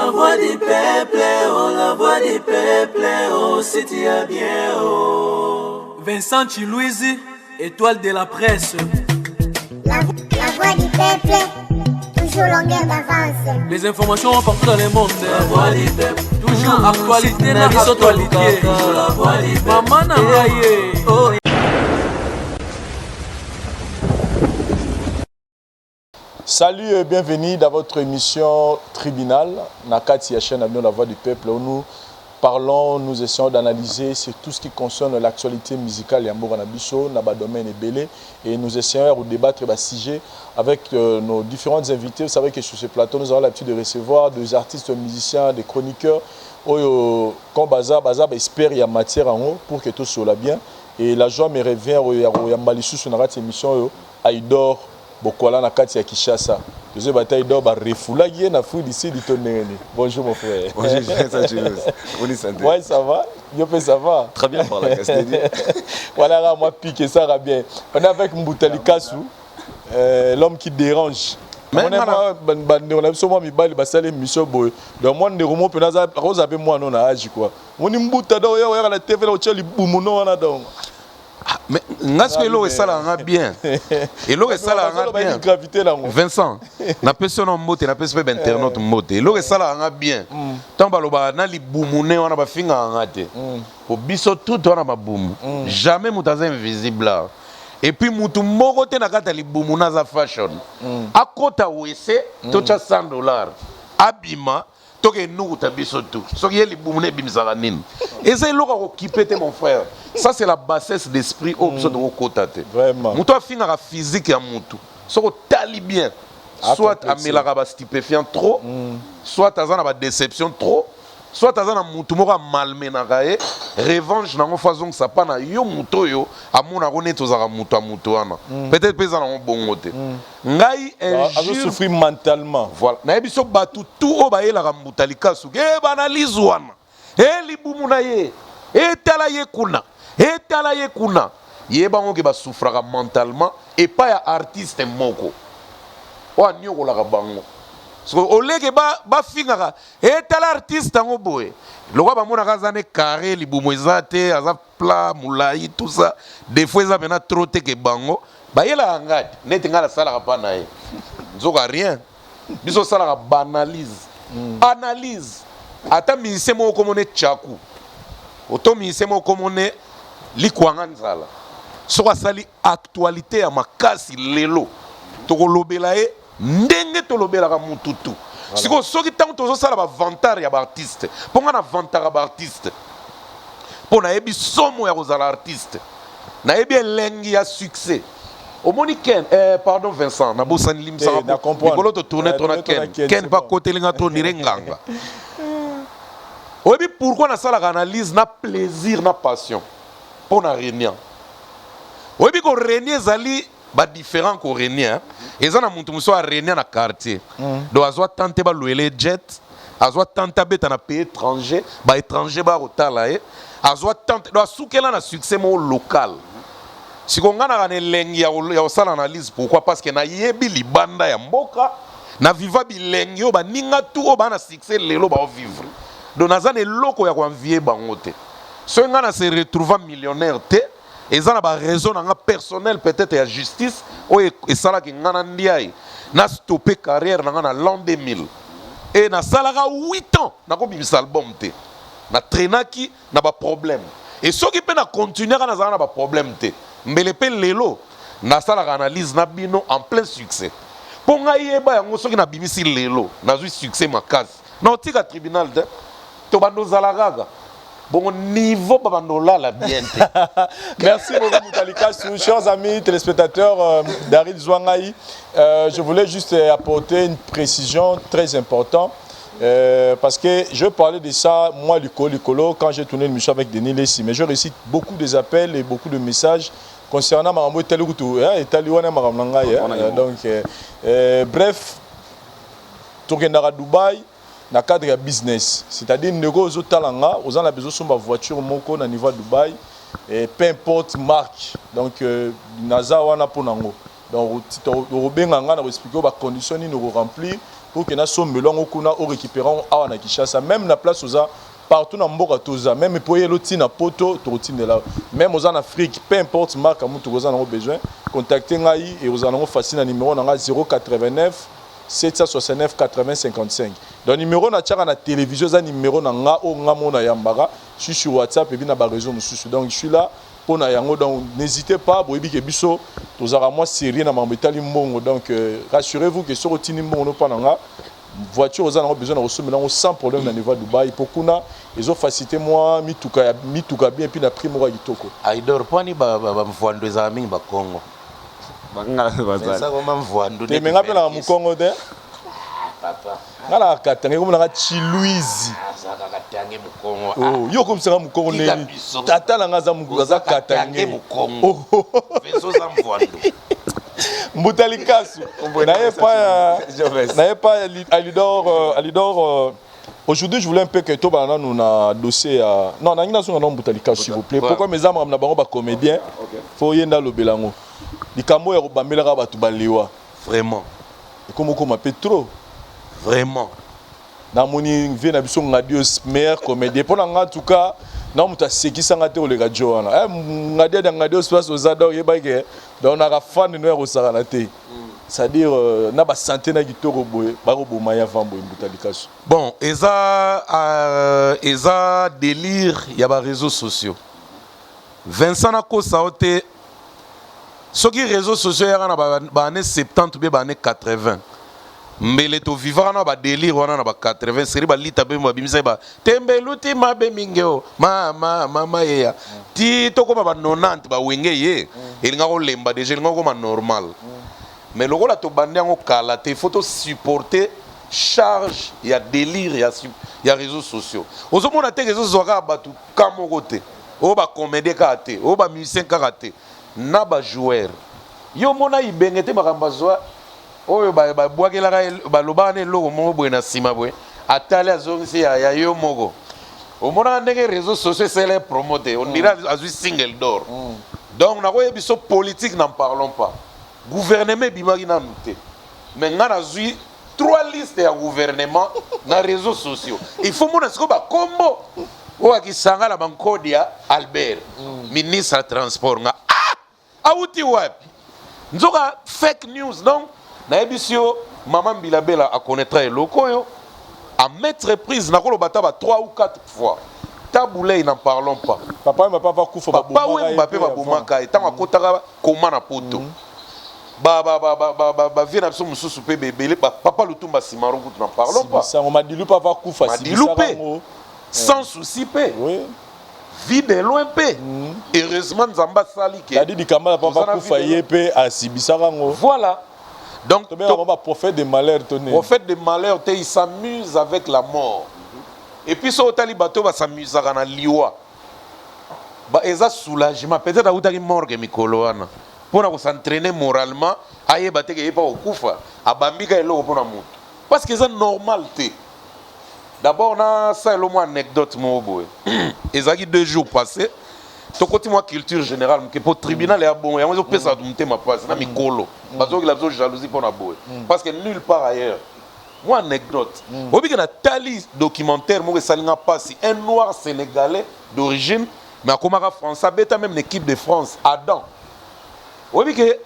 la voix du peuple, oh la voix du peuple, oh si tu as bien, oh. Vincent Chilouise, étoile de la presse. La voix du peuple, toujours longueur d'avance. Les informations partout dans le monde. La voix du peuple, toujours actualité na actualité. La voix du peuple, maman na ngaye. oh. Salut et bienvenue dans votre émission Tribunal, Nakati Yachen Avion, la voix du peuple, où nous parlons, nous essayons d'analyser sur tout ce qui concerne l'actualité musicale et Nabiso, Naba domaine et Belé, et nous essayons de débattre des sujets avec nos différents invités. Vous savez que sur ce plateau, nous avons l'habitude de recevoir des artistes, musiciens, des chroniqueurs, quand Baza espère qu'il y a matière en haut pour que tout soit bien. Et la joie me revient, il y a Malissou sur notre émission, Aïdor. Bokola na kati ya Kishasa. José Bataille d'or ba refoulagi na fou d'ici du tonnerre. Bonjour mon frère. Bonjour Vincent Chilouise. Bonne santé. Ouais, ça va. Yo pe ça va. Très bien par la Castédie. Voilà, moi pique ça va bien. On est avec Mboutali Kassou, l'homme qui dérange. On a souvent mis balle basale mission boy. Donc moi ne remonte pas na rose avec moi non na agi quoi. On Mbouta do ya la TV la cheli bumuno na donc. Mais ngasko elo esala nga bien. Elo esala nga bien. Vincent, na personne mbote na personne be internaute mbote. Elo esala nga bien. Tant baloba na libumune wana ba finga nga te. Au biso tout wana ba bumu. Jamais mutaza invisible. Et puis mutu moko te na kata libumuna za fashion. Akota wese tocha $100. Abima toke nous tabiso tout. So yeli bumune bimzara nini. Et c'est l'oka occupé mon frère. Ça c'est la bassesse d'esprit au besoin de kotate. Vraiment. Mutu afina la physique ya mutu. So tali bien. Soit amelaka ba stupéfiant trop, soit azana ba déception trop, soit azana mutu moko malmenaka e revanche nango façon ça pas na yo muto yo amona ko neto zaka mutu a mutu wana. Peut-être pesa na bongo te. Ngai injure souffrir mentalement. Voilà. Na ebiso batu tout o ba yela Mboutali Kassou. E banalise wana. E libumu na ye. E tala ye kuna. E tala ye kuna. Ye bango ke ba souffraka mentalement et pas ya artiste moko. Wa nyoko la bango. So olege ba fingaka e tala artiste ngo boye. Lokwa ba mona kazane carré libumu ezate aza plat moulai tout ça. Des fois ça bena trop te ke bango. Ba yela ngati neti ngala sala ka pa na ye. Nzoka rien. Biso sala ka banalise. Analyse. Ata ministre mo komone tchaku. Oto ministre mo komone likwanga nzala. Soka sali actualité ya makasi lelo. Toko lobela e ndenge to lobela ka mututu. Siko soki tango tozo sala ba vantar ya ba artiste. Ponga na vantar ba artiste. Pona ebi somo ya kozala artiste. Na ebi elengi ya succès. Omoni Ken, pardon Vincent, na bosani limsa Nicolo to tourner ton Ken pas côté linga to nirenganga. Obi pourquoi na sala analyse na plaisir na passion pour na réunion. Obi ko réunion zali ba différent ko réunion. Ezana muntu muso a réunion na quartier. Do azwa tenter ba louer jet, azwa tenter beta na pays étranger, ba étranger ba rotala e. Azwa tenter do asukela na succès mo local. Si on a une analyse, pourquoi? Parce que na yebi libanda ya mboka, na viva bilengi yo ba ninga tout ba na succès lelo ba vivre. Donc nazane loko ya kwanvie bangote. So ngana se retrouver millionnaire te, ezana ba raison nga personnel peut-être ya justice o e sala ki ngana ndiaye na stopper carrière na ngana l'an 2000. Et na sala ga 8 ans na ko bimisa album te. Na trainaki na ba problème. Et ceux qui peuvent continuer à avoir des problèmes, mais les pays lelo, na sala analyse na bino en plein succès. Pour nga yeba yango ceux qui na bimisi lelo, na eu succès makas. Na otika tribunal de to bando zalagaga. Bon niveau bando la bien. Merci beaucoup Mboutali Kassou, chers amis téléspectateurs d'Arid Zouangaï. Je voulais juste apporter une précision très importante. Parce que je parlais de ça, moi, Lucolo, quand j'ai tourné une mission avec Denis Lessi, mais je récite beaucoup des appels et beaucoup de messages concernant Marambo Talukutu et Taliwana Maramanga. Donc, bref, Tourgendara Dubaï, dans le cadre de business, c'est-à-dire que aux talanga, aux gens besoin de voiture moko na niveau Dubaï, et peu importe marque. Donc, Naza wana ponango. Donc, Robin Nganga a expliqué les conditions nous remplir. pour que na sombelo ngo kuna o récupérant awa na Kinshasa même na place oza partout na mboka toza même pour yelo tina poto to rutine là même aux en Afrique peu importe marque amutu oza na besoin contacter ngai et aux en facile na numéro na 089 769 80 55. Donc numéro na tchaka na télévision za numéro na nga o nga mona yambara, je suis sur WhatsApp et bien na ba réseau mususu. Donc je suis là pour na yango donc n'hésitez pas boyebi ke biso tozara moi série na mambetali mbongo donc rassurez-vous que sur otini mbongo no pananga voiture aux en besoin de recevoir sans problème na niveau Dubaï pour kuna ils ont facilité moi mituka bien puis na prix mora kitoko. Aidor pani ba mvwando za mingi ba Congo. Bazali. Te menga pe na Mukongo de. Papa. Ngala katange ko na Chiluizi. Azaka katange Mukongo. Oh, yo comme ça Mukongo neni. Tata na ngaza Mukongo za katange Mukongo. Vezo za mvwando. Mbutali kasu. Na pas Alidor aujourd'hui je voulais un peu que toi bana nous na dossier non na ngina songa no Mbutali kasu s'il vous plaît. Pourquoi mes amis na bango ba comédien faut yenda lobelango. Likambo ya kobambela ka batu balewa Vraiment. Comme m'appelle trop. Vraiment. Na moni vie na biso ngadio meilleur comédien pour en tout cas na muta sekisa ngate ole ka Joana ngadia da ngadio space aux ador yebake donc na ka fan no ya sara te c'est-à-dire na ba santé na kitoko boye ba ko boma ya vambo Mbutali kasu. Bon, eza délire ya ba réseaux sociaux. Vincent na ko saote soki réseaux sociaux ya na ba années 70 ou ba années 80. Mbele to vivant na ba délire wana na ba 80 seri ba lita be ba bimisa ba tembeluti mabe mingeo mama ya ti to ko ba 90 ba wenge ye elinga ko lemba déjà elinga ko ma normal mais le rôle to bande ngo kala te photo supporter charge ya délire ya réseaux sociaux ozo mona te réseaux sociaux ka batu kamo kote o ba comédien ka te o ba musicien ka te na ba joueur yo mona ibengete makamba zwa oyo ba bwakelaka balobaka ne eloko moko boye na nsima boye atali azongisi ya yo moko omonaka ndenge réseaux sociaux esele promote on dirait azwi single d'or donc nakoyebi biso politique n'en parlons pas gouvernement ebimaki nanu te mais nga nazwi 3 listes ya gouvernement na réseaux sociaux il faut mona sikoyo bakombo oyo akisanga na bankode ya Albert ministre ya transport nga awuti wapi nzoka fake news donc naebisio maman Bilabela a connaîtra eloko yo à mettre prise na koloba ta ba 3 ou 4 fois taboulé n'en parlons pas Papa m'a pas kufa ba papa we Mbappé ba bomaka etant akotaka koma na poto ba vie na biso mususu pe bebele papa Lutumba Simaro n'en parlons pas ça on m'a dit pas va kufa sans souci pe oui vie de loin pe heureusement Nzamba sali ke dit Kamala papa kufa yepe a Sibisarango voilà. Donc, prophète de malheur, prophète de malheur, il s'amuse avec la mort. Et puis, ce Talibato va s'amuser avec la liwa. Il y a soulagement. Peut-être qu'il y a mort pour s'entraîner moralement. Il y a des gens parce que c'est normal. D'abord, on a une anecdote. Il y a 2 jours passés. To côté moi culture générale que pour tribunal est bon et moi je peux ça monter ma place na mikolo parce que la jalousie pour na boy parce que nulle part ailleurs moi anecdote obi que na tali documentaire moi salinga passe un noir sénégalais d'origine mais akomaka français beta même l'équipe de France Adam obi que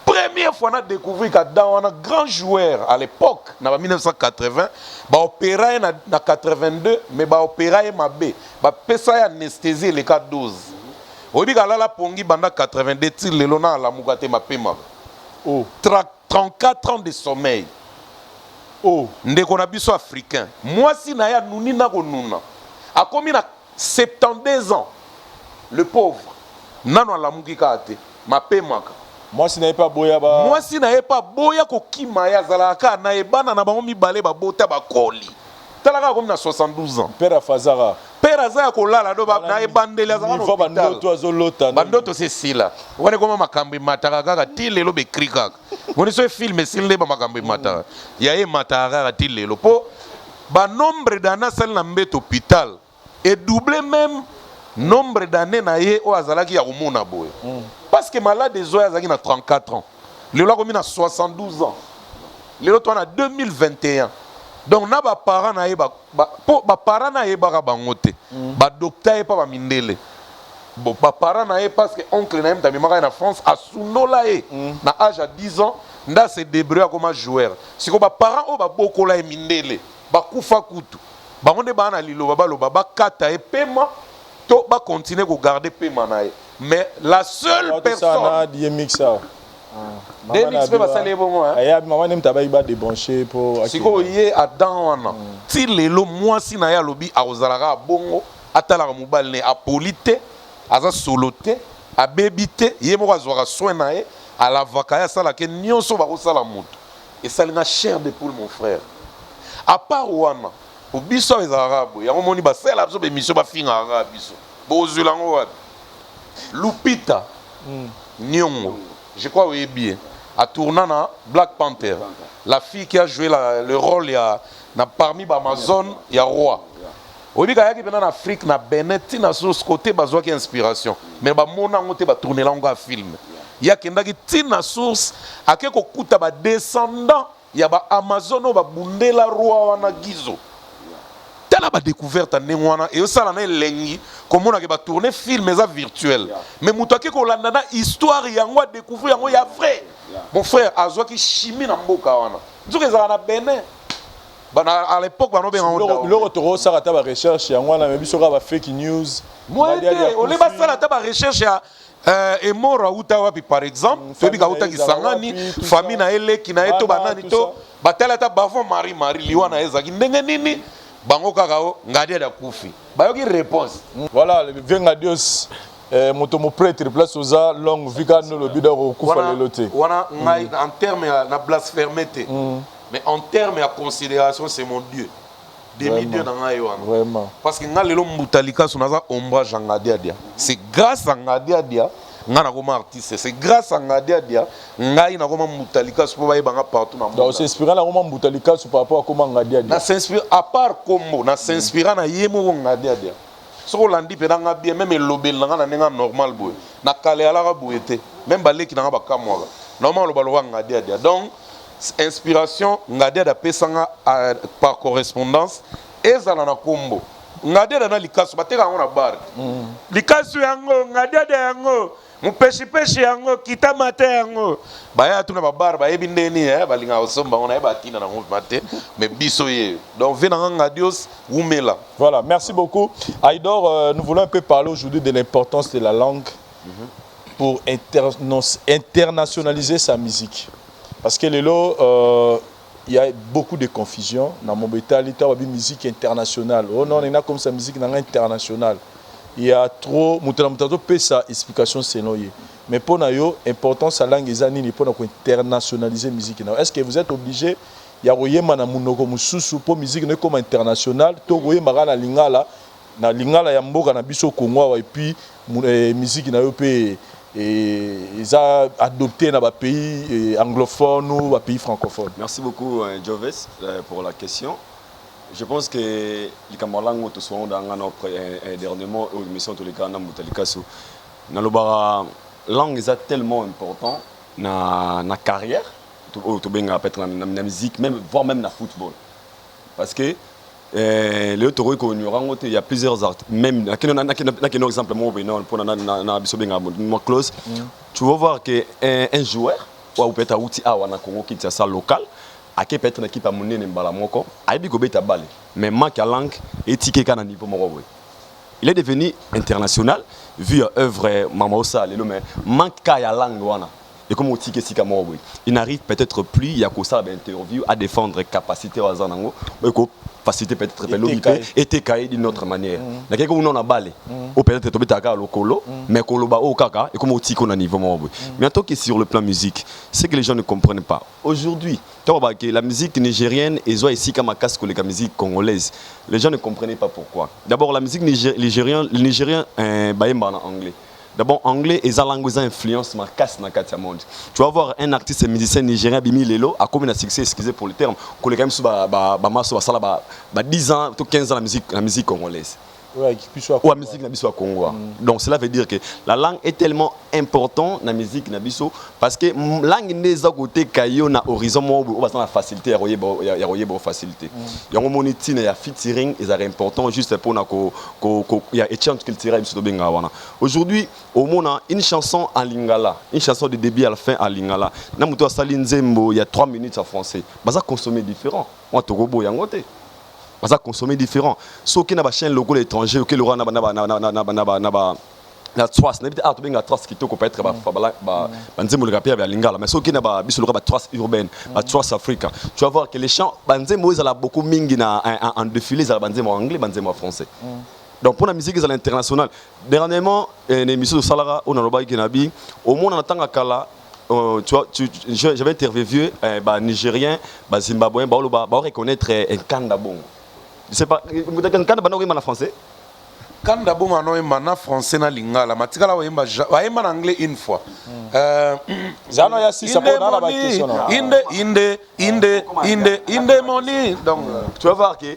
première fois on a découvert qu'Adam on a grand joueur à l'époque na 1980 ba opéra na 82 mais ba opéra et mabé ba pesa anesthésie les cas 12 obi ka la pongi banda 82 til lelo na la mukate mapema oh 34 ans de sommeil oh ndeko na biso africain moi si na ya nuni na konuna akomi na 72 ans le pauvre nano la mukika ate mapema. Moi si n'avais pas boya ba moi si n'avais pas boya ko kimaya zalaka na ebana na bango mibale ba bota ba koli talaka comme na 72 ans père Fazara père azaya ko lala do ba na ebandeli azaka no bandoto azolota bandoto c'est sila wane koma makambi mataka kaka tilelo be krika woni so film silne ba makambi mataka ya e mataka kaka tilelo po ba nombre d'années sel na mbet hôpital et doublé même nombre d'années na ye o azalaki ya komona boye parce que malade des oya azalaki na 34 ans le loi comme na 72 ans lelo to na 2021 donc na ba parents na ye ba parents na ye ba bangote ba docteur pas ba mindele bon ba parents na ye parce que oncle na ye tamimaka na France a sundola ye na âge à 10 ans nda se débrouiller comme joueur siko ba parents o ba bokola ye mindele ba kufa kutu bango nde ba na liloba baloba ba kata e pema to ba continuer ko garder pema na ye mais la seule personne Demix peut passer les bons mois. Aya maman n'aime tabac il va débrancher pour. Siko yé Adam wana. Ti lelo moi si na ya lobi a ozalara bongo atala mobile ne a polité aza soloté a bébité yé mo azwaka soin na ye à la vakaya sala ke nyonso ba ko sala moto. Et ça linga chair de poule mon frère. À part wana au biso les arabes ya moni ba sala biso be mission ba finga arabe biso. Bo zulango wa Lupita Nyongo. Je crois oui bien. À tournant dans Black Panther, la fille qui a joué le rôle parmi les Amazones, il y a roi. Oui, quand il y a en Afrique, na Benin, na sur ce côté, bazoa qui inspiration. Mais ba mona ngote ba tourner là un film. Il y a qui tina source, à quelque kuta ba descendant, il y a ba Amazon ba bunde la roi wana gizo. Telle ba découverte en nengwana et ça là lengi comme on a ba tourner film mais ça virtuel. Mais mutaki ko landana histoire yango découvrir yango ya vrai. Mon frère azwa ki chimie na mboka wana. Nzoka za na Benin. Bana à l'époque bano ben on le retour ça rata ba recherche yango na biso ka ba fake news. Moi on les ba sala ta ba recherche ya Emora uta wapi par exemple, Febi ka uta kisangani, famille na ele ki na eto banani to, batala ta bavon mari liwana ezaki ndenge nini? Bango kakao ngadia da kufi bayoki réponse voilà le venga dios moto mo prêtre place oza long vika no lo bidoro kufa le loté wana ngai en terme na blasphémité mais en terme à considération c'est mon Dieu demi-dieu na ngai wana vraiment parce que ngai lelo mutalika sunaza ombrage ngadia dia c'est grâce à ngadia dia ngana comme artiste c'est grâce à ngadia dia ngai na comme mutalika so ba yebanga partout na monde donc c'est inspirant na comme mutalika so par rapport à comment ngadia dia na s'inspire à part combo na s'inspirant na yemo ngadia dia so landi pe nga bien même lobel nga na normal boy na kale ala ka boyete même baleki na ba kamwa normal lo balo ngadia dia donc inspiration ngadia da pesanga par correspondance ezala na combo ngadia na likaso bateka ngona bar likaso yango ngadia yango mupeshi yango kita mate yango baya tuna ba bar ba ebindeni balinga osomba on ba tina na mate mais biso ye donc venanga ngadios umela. Voilà, merci beaucoup Aïdor. Nous voulons un peu parler aujourd'hui de l'importance de la langue pour internationaliser sa musique parce que il y a beaucoup de confusion dans mon bétal il musique internationale oh non on a comme ça musique internationale. Il y a trop mutato peut sa explication c'est non mais pour nayo importance la langue ezanini pour internationaliser musique. Est-ce que vous êtes obligé ya royema na munoko mususu pour musique ne comme internationale to royema na lingala ya mboka na biso Congo et puis musique na yo pe ils ont adopté dans les pays anglophones ou les pays francophones. Merci beaucoup Joves pour la question. Je pense que les Camerounais ont souvent dans notre dernièrement aux émissions tous les cas dans Mutalikasu. Dans la langue est tellement important dans la carrière, la musique, même voire même dans le football. Parce que les autres il y a plusieurs artistes. Même un exemple pour close. Tu vas voir que un joueur ou peut-être un Congo qui est ça local. Ake peut-être une équipe à monnaie n'embala moko aibi ko beta balle mais manque à langue étiqué kana niveau moko. Il est devenu international vu œuvre Mamaosa lelo mais manque à langue wana et comme étiqué sika moko. Il n'arrive peut-être plus ya ko ça interview à défendre capacité wa zanango mais ko facilité peut-être l'obité était caillé d'une autre manière. Na quelque on a balle ou peut-être to beta ka lokolo mais koloba o kaka et comme étiqué on a niveau moko. Mais en tant que sur le plan musique, c'est que les gens ne comprennent pas. Aujourd'hui la musique nigérienne est ici comme casque la musique congolaise. Les gens ne comprenaient pas pourquoi. D'abord, la musique nigérienne en anglais. D'abord, anglais et la langue influence ma casse dans le monde. Tu vas voir un artiste musicien nigérien Bimi Lelo a comme un succès, excusez pour le terme, qu'on est quand même 10 ans, 15 ans la musique congolaise. Ouais, qui puisse soit ou la musique nabiso Congo. Donc cela veut dire que la langue est tellement importante dans la musique nabiso parce que langue n'est à côté kayo na horizon mo ou la facilité ya facilité. Ya monitine ya featuring est important juste pour na ko ya échange culturel biso benga wana. Aujourd'hui au monde une chanson en lingala, une chanson de début à la fin en lingala. Na muto asali nzembo il y a 3 minutes en français. Baza consommer différent. Moi to gobo yangote. Parce que consommer différent. Ceux qui n'ont pas chaîne local étranger, qui n'ont pas trace, n'habite à trouver une trace qui peut être banzemo le rapper avec lingala, mais ceux qui n'ont pas biso le trace urbaine, la trace africaine. Tu vas voir que les chants banzemo ils ont beaucoup mingi en défilé, ils ont banzemo anglais, banzemo français. Donc pour la musique à l'international, dernièrement une émission de Salara on a le bail Kenabi, au moins on attend à Kala. Tu vois, j'avais interviewé Nigérien, Zimbabwéen, reconnaître un Kanda Bongo. Je sais pas, Kanda Bongo est en français. Kanda Bongo en français na lingala, matikala wa en anglais une fois. Zano ya si ça pour la question. Inde money. Donc tu vas voir que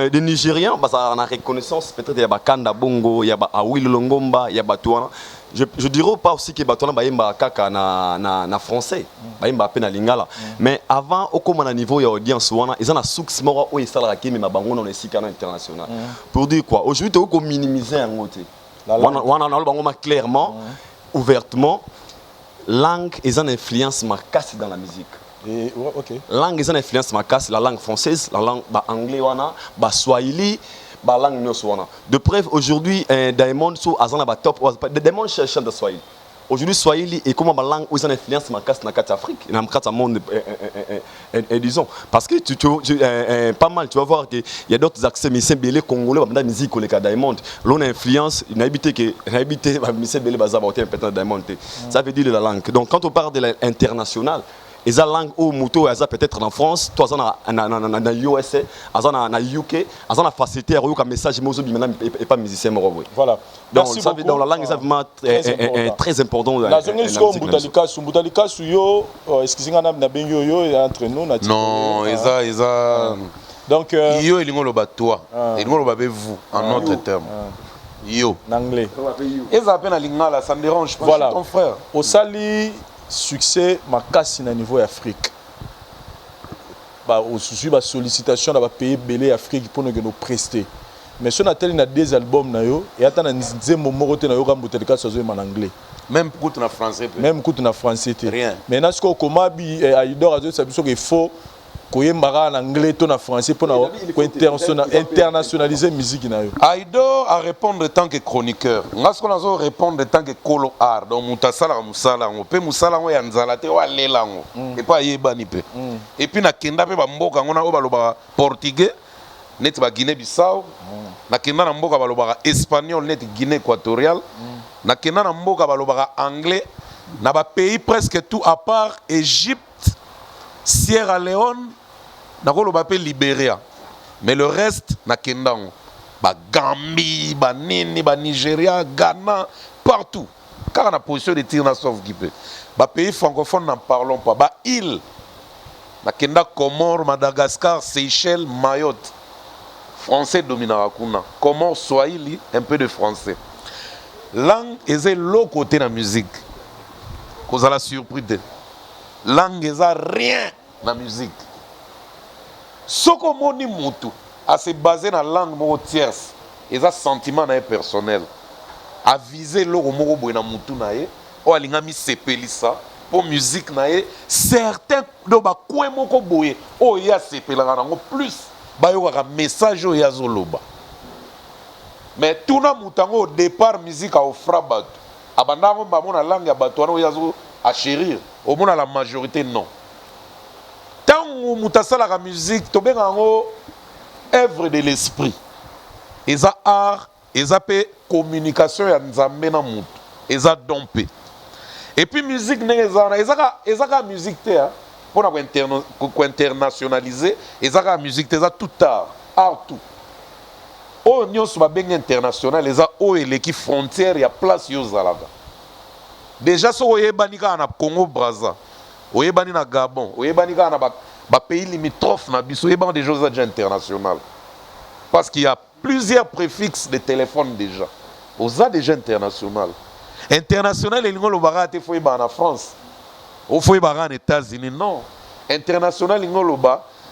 des Nigériens, on a reconnaissance peut-être il y a Kanda Bongo, il y a Awil Longomba, il y a Batouana. Je dirais pas aussi que Batouana baimba kaka na français, baimba peine na lingala. Mais avant au comme à niveau il y a audience wana, ils ont un succès mort où ils salent qui mais bango dans les canaux international. Pour dire quoi? Aujourd'hui tu as minimiser un côté. Wana na bango clairement, ouvertement, langue ils ont une influence marquée dans la musique. Et OK. Langue ils ont une influence marquée la langue française, la langue anglais wana, swahili. Langue de preuve aujourd'hui Diamond sous azana ba top Diamond chante de Swahili. Aujourd'hui Swahili est comme une langue où ils ont influence marquée dans la Afrique, dans le monde disons parce que pas mal tu vas voir que il y a d'autres accès mais c'est belé congolais dans la musique les Diamond l'on influence il n'habite que habité mais belé bazaba un peu Diamond ça veut dire la langue. Donc quand on parle de l'international et la langue au moto peut-être en France, toi en USA, en UK, en facilité à un message et pas musicien voilà. Donc ça veut dans la langue est très important. La zone est Moutalika yo excusez-moi na bengo yo entre nous na. Non, eza donc yo elingolo ba toi, elingolo ba vous en autre terme. Yo en anglais. Eza peine lingala, ça me dérange pas voilà. Ton frère. Au sali succès makasi na niveau Afrique. Au souci de sollicitation dans les pays belé Afrique pour nous prester. Mais si on a tel des albums na yo et attend un nzembo morote na yo comme botelika ça en anglais. Même coûte na français. Même coûte na français. Rien. Mais na ce qu'on komabi aidor azo ça qu'il faut koyembara en anglais ton en français pour internationaliser musique na yo. Aido à répondre en tant que chroniqueur. Ngas qu'on a répondre en tant que colo art. Donc mutasala musala on peut musala on yanzala te wa lelango et pas yebani pe. Et puis na kenda pe ba mboka ngona o baloba portugais net ba Guinée Bissau. Na kenda na mboka baloba espagnol net Guinée équatoriale. Na kenda na mboka baloba anglais na ba pays presque tout à part Égypte, Sierra Leone. Nakolo bape Libéria. Mais le reste, na kendango. Ba Gambie, ba Nini, ba Nigeria, Ghana, partout. Car on a position de tir na sauve qui peut. Ba pays francophone n'en parlons pas. Ba île. Na kenda Comores, Madagascar, Seychelles, Mayotte. Français dominera kuna. Comores, Swahili, un peu de français. Langue est l'autre côté de la musique. Cause à la surprise. Langue est rien dans la musique. Ce que moni mutu à se baser dans la langue moko tierce et un sentiment personnel à viser le moko boy na mutu na ye o alinga mi sepeli ça pour musique na ye certains do ba coin moko boy o ya sepela nango plus ba yo ka message o ya zoloba mais tout na mutango au départ musique a offra bato abandako ba mona langue ya bato wana o ya zo a chérir au mona la majorité non. Tant que mutasala la musique, tu as œuvre de l'esprit. Et ça art, et ça communication et nzambe na mutu. Et ça dompé. Et puis musique et ça musique pour internationaliser, et ça musique ça tout art tout. Oh nyo so ba benga international, et ça oh l'équipe frontière ya place yo zalaga. Déjà so oyebani ka na Congo Brazza. Oyebani na Gabon, oyebani ka na ba pays limitrophes na biso oyebani des choses déjà internationales. Parce qu'il y a plusieurs préfixes de téléphone déjà. Vous avez déjà international. International, il y a le faut en France. Ou faut en États-Unis. Non. International, il y a le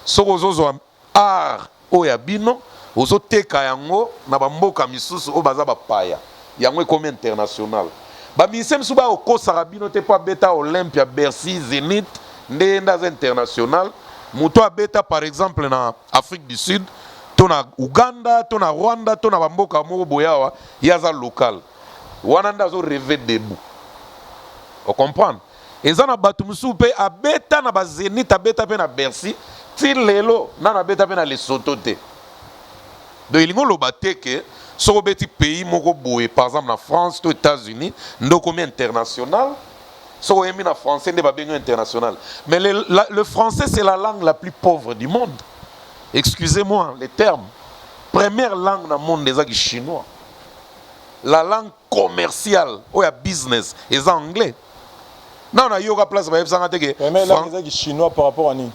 so art oyabino, ozo teka yango na bamboka misusu o baza bapaya. Yango comme international. Ba misem suba o kosarabino te pa beta Olympia, Bercy, Zénith, ndenda international. Muto abeta par exemple na Afrique du Sud, tona Uganda, tona Rwanda, tona bamboka moko boyawa, yaza local. Wananda zo rêver debout. On comprend? Ezana batu musu pe abeta na ba Zénith, abeta pe na Bercy, ti lelo na abeta pe na Lesotho te. Donc il ngolo bateke so beti pays moko boye par exemple na France, aux États-Unis, ndoko mi international. So yemi na français nde ba bengo international. Mais le français c'est la langue la plus pauvre du monde. Excusez-moi les termes. Première langue dans le monde des chinois. La langue commerciale, ou ya business, est anglais. Non, on a yoga place, mais la langue chinois par rapport à nous.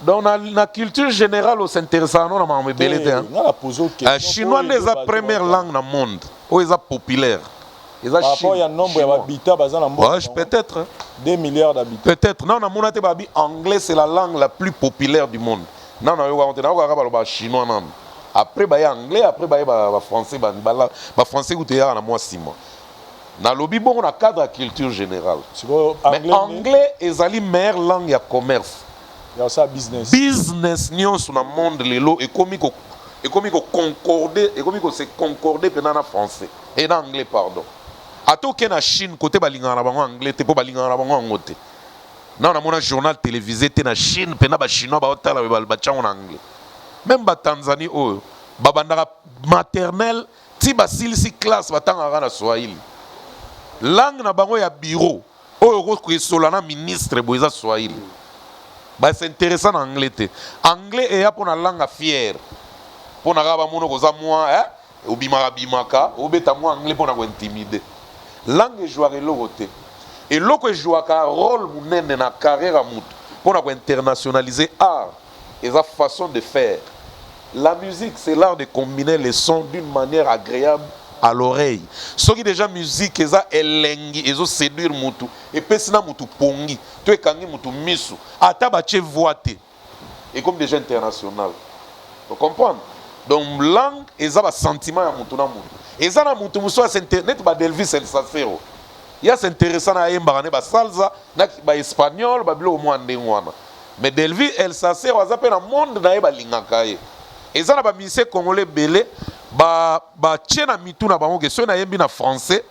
Donc, la culture générale, on s'intéresse à nous, on a belé. Chinois, c'est la première langue dans le monde, ou est populaire. Par rapport à nombre d'habitants, peut-être. 2 milliards d'habitants. Peut-être. Non, anglais, c'est la langue la plus populaire du monde. Non, on a chinois. Après, il y a anglais, après, il y a français. Il français, il y a moi 6 mois. Dans le lobby, on a cadre de culture générale. Mais anglais est la meilleure langue de commerce. Il y a ça business. Business, nous sommes dans le monde, et comme concordé, et comme c'est concordé pendant le français. Et dans l'anglais, pardon. À tout cas, en Chine, côté balingana anglais, t'es pas balingana anglais. Non, on a un journal télévisé, t'es en Chine, pendant les Chinois, en anglais. Même en Tanzanie, babandara maternelle, ti basilisi classe batanga na Swahili. Langue na bango ya bureau, ko solana ministre boza Swahili. Ba c'est intéressant en anglais te. Anglais est pour la langue fière. Pour na ba mono ko za moi obimaka bimaka, obeta moi anglais pour na ko intimider. Langue jouer lokote. Et loko jouaka rôle munene na carrière mutu pour na ko internationaliser art et sa façon de faire. La musique, c'est l'art de combiner les sons d'une manière agréable à l'oreille. Ceux qui déjà musique, ils ont elengi, ils ont séduire mutu. Et puis sinon mutu pongi, tu es kangi mutu misu. Atabache voité. Et comme déjà international. Vous comprenez? Donc langue, ils ont un sentiment à mutu na mutu. Ils ont un mutu musu à s'internet, ba Delvis el safero. Il y a s'intéressant à yembarane ba salsa, ba espagnol, ba bilo au moins ndengwana. Mais Delvis el safero, ils appellent un monde na ba lingakaye. Et ça, les musiciens congolais belé, tchena mitou na bango que ceux na yembi na français,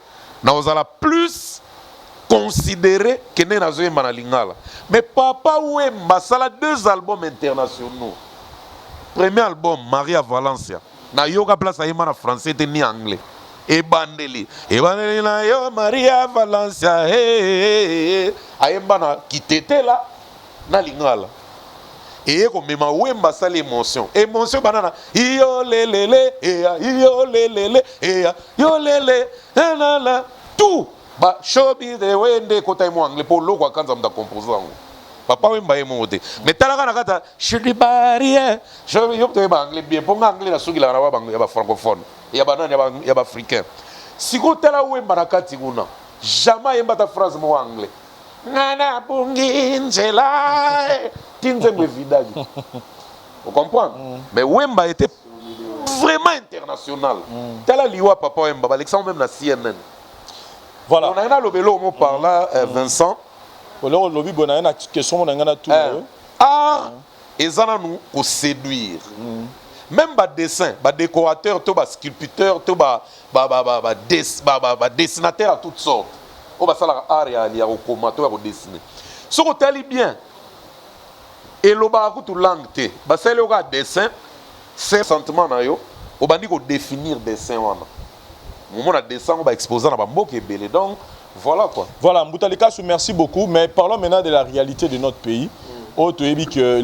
na ozala plus considéré que ne na zoyemba na lingala. Mais papa Wemba sala 2 albums internationaux. Premier album Maria Valencia, na yoga place à yemba na français te ni anglais. Et bandeli na yo Maria Valencia, ayemba na kitete là na lingala. Et comme ma Wemba ça l'émotion. Émotion banana. Yo lelele yo lelele yo lele la tout. Ba shobi de wende kota mo anglais pour lo kwa kanza mda composant. Papa Wemba e monté. Mais talaka na kata shiri barrière. Je yo te ba anglais bien pour anglais la sugi la ba ya ba francophone. Ya ba nani ya ba africain. Siko tala Wemba na kati kuna. Jamais yemba ta phrase mo anglais. Nana bunginjela tinzembe vidagi. Vous comprenez? Mais Wemba était vraiment international. Tel a liwa papa Wemba, Alexandre même la CNN. Voilà. On a le bélo mot par là, Vincent. On a lobby bon a question on a tout. Ah, et ça nous au séduire. Même bas dessin, bas décorateur, tout bas sculpteur, tout bas dessinateur à toutes sortes. On va savoir art et aller au commentaire au dessiner. Ce qu'on t'a bien. Et le bas tout langue te. Bah c'est le dessin. C'est sentiment na yo. On va dire définir dessin wana. Moment na dessin on va exposer na bambo qui est belé. Donc voilà quoi. Voilà, Mboutalika, merci beaucoup. Mais parlons maintenant de la réalité de notre pays. Autre dit que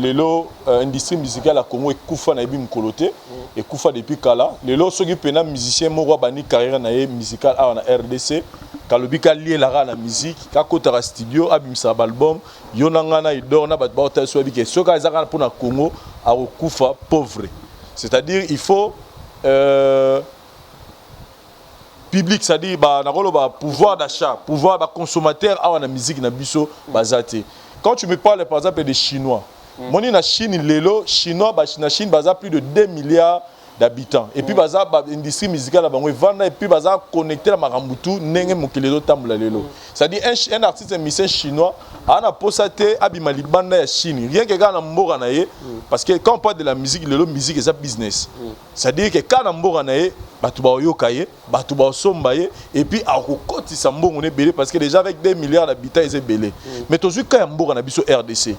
l'industrie musicale à Congo est koufa na ebi mkolote et koufa depuis kala. Lelo ceux qui pena musicien mo bani carrière na musicale à na RDC. Kalobika lié la musique, kakota studio, abimsa album, yonangana idor na bat bauta so bi que ceux qui za pour na Congo a koufa pauvre. C'est-à-dire il faut public, c'est-à-dire pouvoir d'achat, pouvoir de consommateur à la musique na biso bazate. Quand tu me parles par exemple des Chinois, moi na Chine lelo Chinois na Chine baza plus de 2 milliards d'habitants. Et puis baza industrie musicale là bango vanda et puis baza connecté à Marambutu nenge mokilelo tambula lelo. C'est-à-dire un artiste musicien chinois ana posate abima libanda ya Chine. Rien que quand na mboka na ye parce que quand on parle de la musique lelo musique c'est business. C'est-à-dire que quand na mboka na ye batu ba yoka ye, batu ba somba ye et puis akokotisa mbongo ne belé parce que déjà avec 2 milliards d'habitants ils est belé. Mais tozui ka mboka na biso RDC.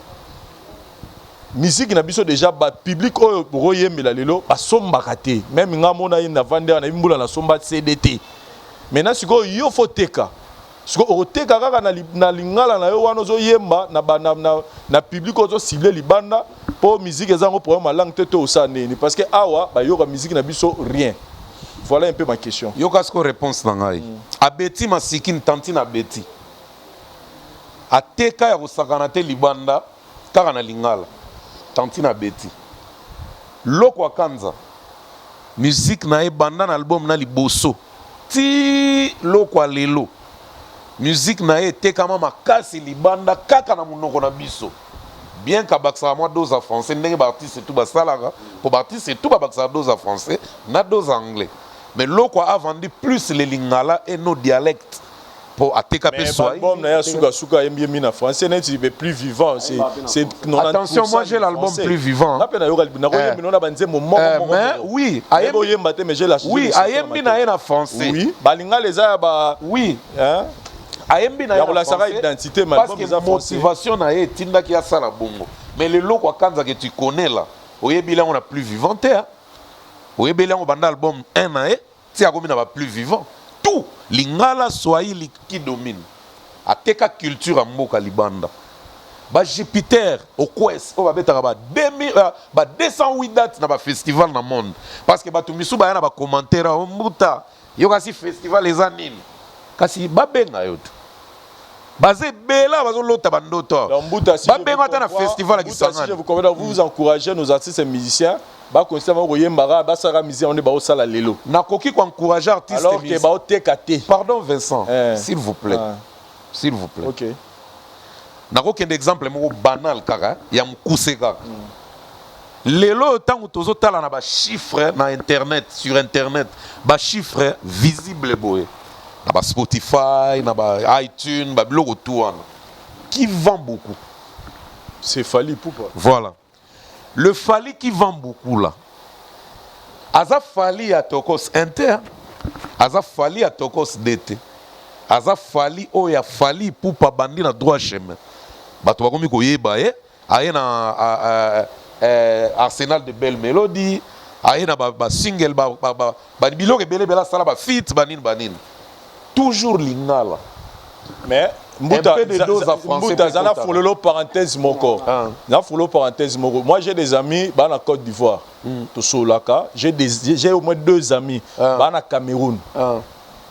Musique na biso déjà ba public oyo royembela lelo ba somba kate même nga mona na vendeur na mbula na somba CDT maintenant siko yo faut teka siko oteka kaka na lingala na yo wana zo yemba na public ozo cible libanda pour musique ezango problème ma langue teto osaneni parce que awa ba yoka musique na biso rien. Voilà un peu ma question. Yoka sko réponse na ngai abeti masikini tanti na beti ateka ya kosakana te libanda kaka na lingala tantina beti loko akanza musique na ebanda na album na liboso ti loko lelo musique na etekama makasi libanda kaka na munoko na biso bien ka baksa moi dose en français ndenge ba artiste tout basalaka pour artiste tout ba baksa dose en français na dose en anglais mais loko a vendu plus les lingala et nos dialectes pour ateka pe soy. L'album na suka yembi na français n'est plus vivant c'est attention moi j'ai l'album plus vivant. Mais oui, oui, ayembi na na français. Oui, balinga les ba oui. Hein? Ayembi na la identité parce que motivation na ye tinda ki asala bongo. Mais le loko akanza que tu connais là, oyebi là on a plus vivant hein. Oyebi là on banda album 1 na e, ti akomi na ba plus vivant. Tout lingala swahili qui domine ateka culture ya mboka libanda ba Jupiter au Quest on va betaka ba 208 dates na ba festival na monde parce que batu misu ba yana ba commentaire o mbuta yo kasi festival les anines kasi ba benga yo tu bazé bela bazo lota bandoto ba benga ta na festival ya Kisangani. Je vous recommande vous encourager nos artistes et musiciens ba constamment koyembara ba sara musicien on est ba osala lelo na koki ko encourager artiste alors que ba otekate. Pardon Vincent s'il vous plaît s'il vous plaît. OK. Na koki un exemple moko banal kaka ya mukuse kaka lelo tango tozo tala na ba chiffres na internet sur internet ba chiffres visible boye na ba Spotify na ba iTunes ba biloko tout wana qui vend beaucoup c'est Fally Ipupa. Voilà. Le Fally qui vend beaucoup là. Aza Fally à Tokos Inter, Aza Fally à Tokos DT, Aza Fally oya Fally Ipupa bandi na droit chemin. Bato bakomi koyeba aye na Arsenal de Belle Mélodie, aye na ba single ba biloko ebele bela sala ba feat banine. Toujours lingala. Mais Mbouta, zana fololo parenthèse moko. Na fololo parenthèse moko. Moi j'ai des amis dans la Côte d'Ivoire. To Solaka, j'ai au moins 2 amis dans le Cameroun.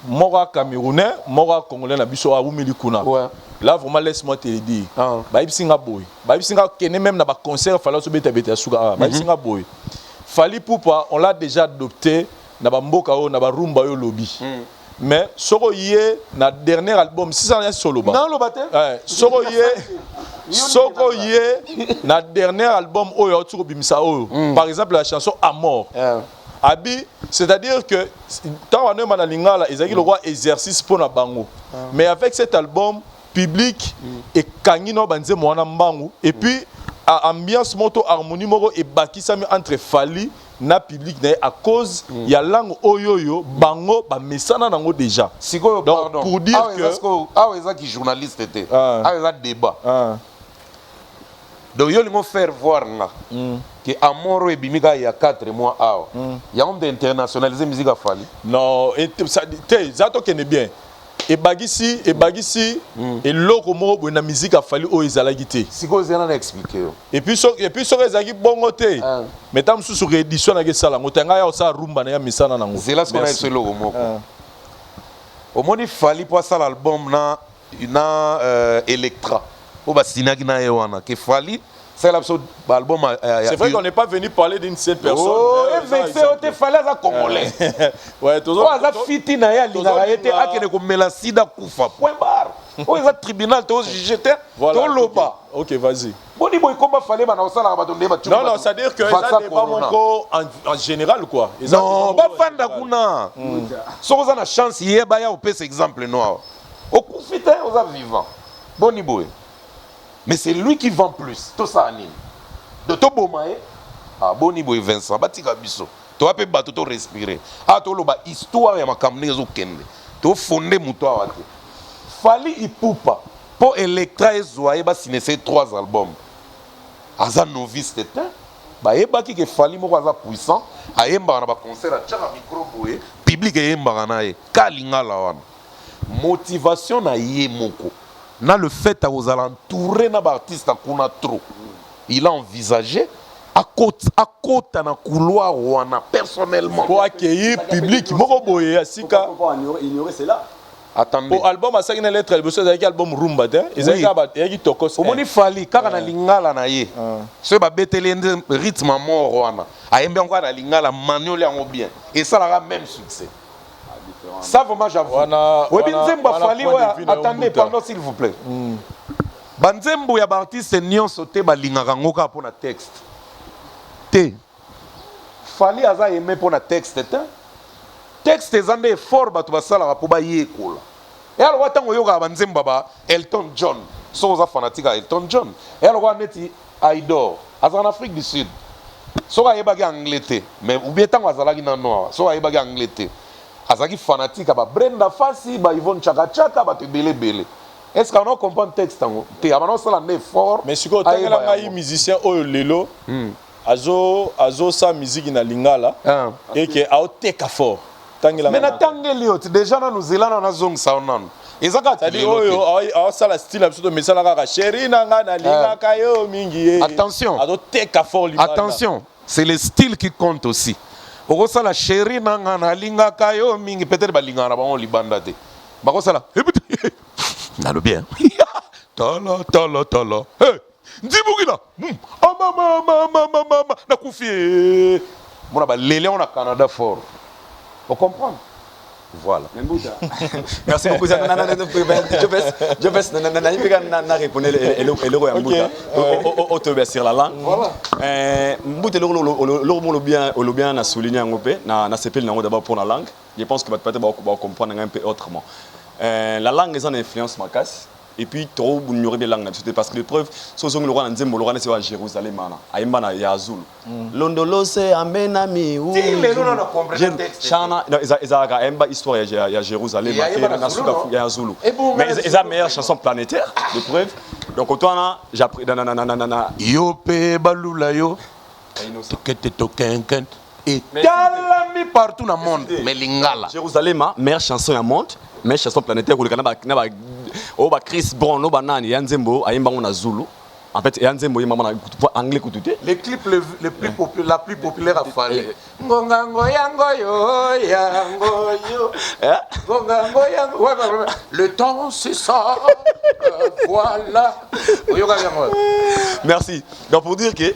Mora camerounais, mora congolais na biso a Oumili Kuna. Là vraiment laisse-moi te le dire. Ba ibsinga boy. Ba ibsinga kene même na ba concert fala so beta beta suka. Ba ibsinga boy. Fally Ipupa, on l'a déjà adopté na ba mboka o na ba rumba yo lobby. Mais soko yé na dernier album si ça rien solo ba. Non lo baté. Soko yé na dernier album oyo tu bimisa oyo. Par exemple la chanson Amor. Abi, c'est-à-dire que tant on est dans lingala, ils ont le droit exercice pour na bango. Mais avec cet album public et kangino banze mwana mbangu et puis ambiance moto harmonie moko et bakisami entre Fally na public à cause il y a langue oyoyo bango ba mesana nango déjà. Siko pardon. Pour dire que eza qui journaliste était. Eza débat. Donc yo lingo faire voir nga que Amoro et Bimika il y a 4 mois awa. Il y a honte d'internationaliser musique à Fally. Non, ça to connaît bien. Et bagisi et loko moko na musique a Fally o ezala gité. Siko zena na expliquer. Et puis so ezaki bongo te. Mais tam sous réédition na ke sala ngotanga ya sa rumba na ya misana nango. C'est là ce qu'on a sur loko moko. Au moni Fally pour ça l'album na Electra. O ba sinaki na yewana que Fally c'est l'album. C'est vrai qu'on n'est pas venu parler d'une seule personne. Oh, vexé, il fallait ça congolais. Ouais, tout ça. Ça fiti na ya lingara été akene ko mela sida kufa. Point barre. Oh, ils ont tribunal, tu as jugé, tu as loba. Ok, vas-y. Bon, il fallait que non, non, c'est-à-dire que ça n'est pas mon corps en général, quoi. Non, pas fan d'Akuna. Si vous avez la chance, il y a un exemple noir. Au coup, vous êtes vivant. Bon, mais c'est lui qui vend plus. Tout ça, anime. De tout beau maïe, ah, bon, Vincent, Batika Bisso. Tu as pu battre, tu respirer. Ah, tu as histoire, il y a ma caméra, tu as fondé mon toit. Fali Ipupa pour Electra et Zoé ba signer ces 3 albums. Aza novice tete ba yeba ki ke Fali moko aza puissant ayemba na ba concert a tchaka micro boye public ayemba na ye kalinga la wana motivation na ye moko na le fait à vous entourer na ba artiste kuna trop il a envisagé à côté na couloir wana personnellement pour accueillir public moko boye asika pour ignorer cela. Attendez. Pour album à 5 lettres, il y a un album Rumba, il y a un tokos. Au moni fali kaka na lingala na ye. Ce ba betele rythme mort wana. Ayembe encore na lingala manuel yango bien. Et ça la même succès. Ça vraiment j'avoue. Oui binzembo fali attendez pendant s'il vous plaît. Banzembo ya ba artiste nyonso te ba lingaka ngoka pour na texte. Te. Fali aza aimé pour na texte te. Texte ezande fort batu basala pour ba yekola. Et alors watango yoka banzemba ba Elton John. So za fanatique à Elton John. Et alors waneti Aidor en Afrique du Sud. So ga yeba ga Angleterre, mais ou bien tango azala ki na noir. So ga yeba ga Angleterre. Azaki fanatique ba Brenda Fassi, ba Yvonne Chaka Chaka, ba te bele. Est-ce qu'on comprend le texte tango? Te abano sala ne fort. Mais si ko tangela ngai musicien oyo lelo. Azo sa musique na lingala et que a teka fort. Mais natangeli ot déjà na nous elana na zong saonan. Ezaka c'est-à-dire oyo a ça la style absolument mais ça la kaka chéri nanga na linga kayo mingi. Attention. Azo teka fort limana. Attention, c'est le style qui compte aussi. Oko sala chéri nanga na linga kayo mingi peut-être ba linga na ba on libanda te. Ba ko sala. Na lo bien. Tala. Hey, ndibugila. Mama na kufie. Mona ba lele on a Canada fort. Vous comprenez? Voilà. Merci beaucoup. Je vais sur la langue. Bien souligné d'abord pour la langue. Je pense que peut-être va comprendre un peu autrement. La langue est en influence ma casse. Et puis trop vous ignorez des langues parce que les preuves sont que le roi Nzembo le roi c'est à Jérusalem aïmba na ya Zulu londolo c'est amenami ou chana ils aïmba histoire ya Jérusalem na suka ya Zulu mais ils a meilleure chanson planétaire de preuve donc toi j'ai appris yo pe balula yo tokete tokenken et talami partout dans le monde mais lingala Jérusalem meilleure chanson du monde meilleure chanson planétaire pour le Canada oh bah Chris Brown oh bah nani Yanzembo ayimba na Zulu en fait Yanzembo yimba na anglais kututé les clips les plus populaires la plus populaire à Fali ngongango yango yo ngongango yango le temps c'est ça voilà merci donc pour dire que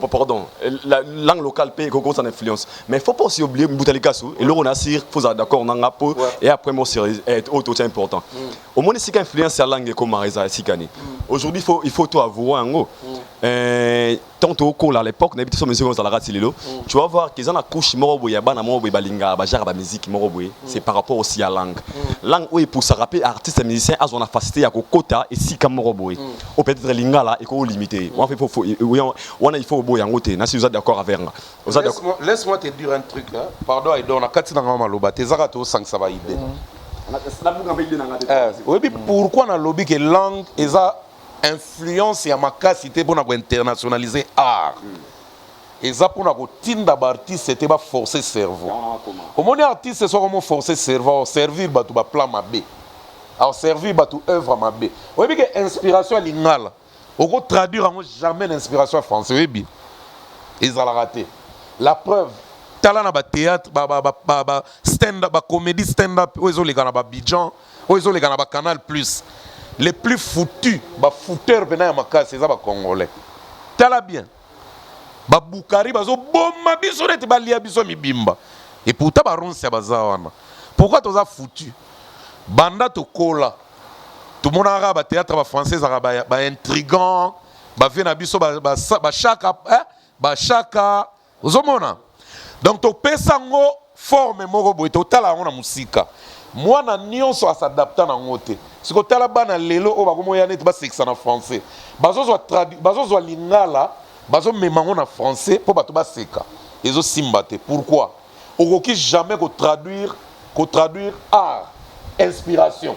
pardon, la langue locale paye beaucoup son influence. Mais il ne faut pas aussi oublier Mboutalikasou et l'on a il faut d'accord on a et après moi c'est autre important. Au moins si influence la langue comme Marisa Sikani. Aujourd'hui il faut tout avouer en gros. Tantôt à l'époque on habitait sur mesure dans la ratililo. Tu vas voir qu'ils ont la couche morobo ya bana morobo balinga ba jara ba musique morobo c'est par rapport aussi à langue. Langue où pour se rappeler artiste et musicien a son facilité à quota et si comme morobo. Ou peut-être lingala et ko limité. Il faut beau yangote na si vous êtes d'accord avec moi laisse-moi te dire un truc là pardon et donc na kati na ngama loba te zaka to sang ça va ibe oui pourquoi na lobby que langue eza influence ya makasité pour na internationaliser art eza pour na ko tinda ba artiste c'était ba forcer cerveau au monde artiste c'est comment forcer cerveau servir ba tout ba plan mabe alors servir ba tout œuvre mabe oui que inspiration lingala on peut traduire jamais l'inspiration française. Oui, bien. Ils ont raté. La preuve, talent na ba théâtre, stand-up, comédie stand-up, ils ont les gars na ba Bidjan, ils ont les gars na ba Canal Plus. les plus foutus, bah fouteurs bena makasi, c'est ça bah congolais. Tala bien. Bah Boukari, bah zo bomba biso net ba lia biso mibimba. Et pourtant bah ronse ba zawana. Pourquoi tu as foutu? Banda to kola. Tout le monde a ba théâtre ba français ba intrigant, ba vient biso ba chaka, ozomona. Donc to pesango forme moko boy to tala on na musika. Moi na nyonso s'adapter na ngote. Si ko tala bana lelo o ba ko moya net ba sexa na français. Bazo zo lingala, bazo memango na français pour bato ba seka. Ezo simbate. Pourquoi? Okoki jamais ko traduire art, inspiration.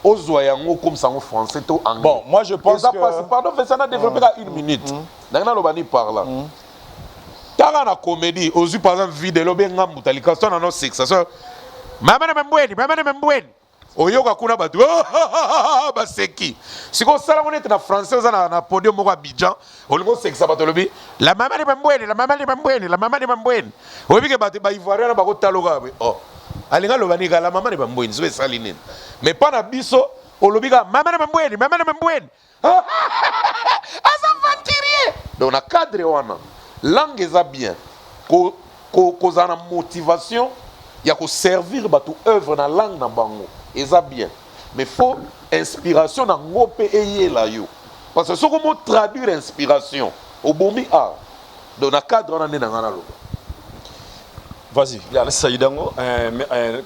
Ozoyango comme ça en français to anglais. Bon, moi je pense que pardon, ça n'a développé qu'à une minute. Nana lobani parla. Tara na comédie, ozu par exemple vidéo benga mutalika so na no sexa. Mama na mbweni. Oyoka kuna batu. Ba seki. Siko sala monete na français na podium mo Abidjan, olingo sexa bato lobi. La mama ni mbweni. Oyebike batu ba ivoirien na ba ko taloga be. Oh. Alinga lobani la mama ni mbweni, so esali nini. Mais pas na biso, olobika mama na mbweni. Asa vantirier. Donc na cadre wana, langue eza bien. Koza na motivation ya ko servir bato œuvre na langue na bango. Eza bien. Mais faut inspiration na ngope eye la yo. Parce que ce qu'on traduire inspiration au bombi art. Donc na cadre wana nena ngana lo. Vas-y. Ya ça yidango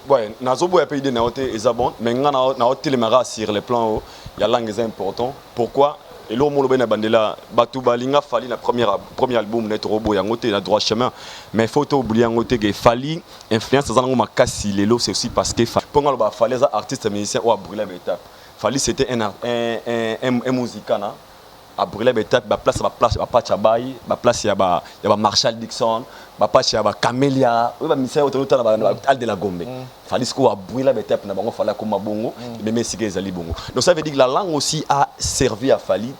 ouais nazobo ya pays de naote ezabon mais ngana na hôtel mara sur les plans ya langue est important. Pourquoi? Et là, on a bandela batu balinga fali na premier album net robo ya ngote na droit chemin mais faut oublier ngote que fali influence dans ngoma kasi lelo c'est aussi parce que ponga lo ba fali za artiste musicien ou a brûler l'étape. Fali c'était un musicien a brûler l'étape ba place ba Pachabai ba place ya ba Marshall Dixon ba place ya ba Camélia ou ba musicien autour na ba Al de la Gombe. Fali ce qu'on a brûlé l'étape na bango fala comme bongo mais messi que zali bongo. Donc ça veut dire que la langue aussi a servi à Fali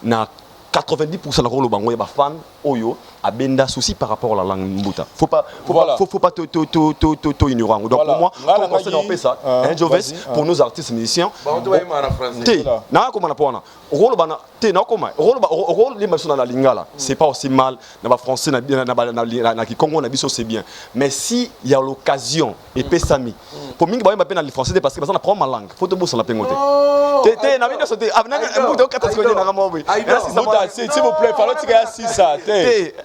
na 90% de rôle bango ba fan oyo abenda souci par rapport à la langue mbuta. Faut pas ignorant. Donc voilà. Pour moi on conseille d'en ça un Joves pour nos artistes musiciens. Na comment na pona. Rôle bana te na comment. Rôle les machines na lingala. C'est pas aussi mal na ba français na Congo na biso c'est bien. Mais si il y a l'occasion et pesami pour mingi ba na français parce que ça na prend ma langue. Faut te bosser la pengote. Te na bino sote avna mbuta 4 secondes na ngamo. S'il vous plaît, fallait que tu ça.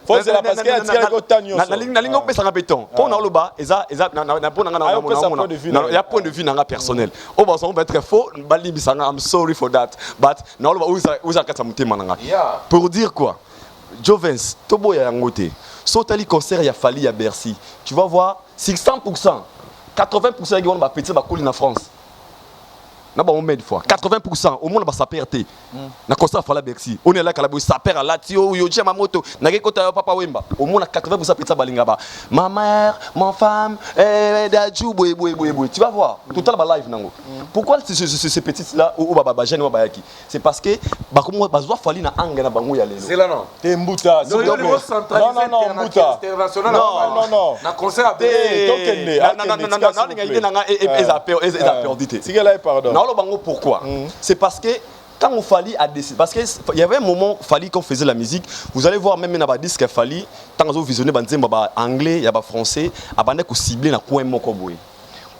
Faut c'est la parce que tu as le temps. Na lingo pesa nga béton. Pour na loba eza na pona nga na point de vue na personnel. O ba ça va être faux, bali bisanga I'm sorry for that. But na loba uza kata mutema nanga. Pour dire quoi? Jovens, tobo ya ngote. Sotali concert ya Fali à Bercy. Tu vas voir 600%, 80% qui vont ba petit ba couli na France. Na ba on met fois 80% au monde ba sa perte na concert Fala Bercy on est là kala bo sa perd à latio yo jema moto na ke kota papa wemba au monde 80% pizza balinga ba ma mère ma femme daju boy tu vas voir tout à la live nango pourquoi ces petites là ou baba jeune wa bayaki c'est parce que ba comme ba zo Fali na anga na bango ya lelo c'est là non te mbuta non mbuta international non na concert à pardon. Pourquoi? C'est parce que quand on Fali a décidé, parce qu'il y avait un moment Fali qu'on faisait la musique, vous allez voir même dans le disque Fali, tant que vous visionnez anglais, il y a français, abandonné qu'on ciblé dans coin moko boy.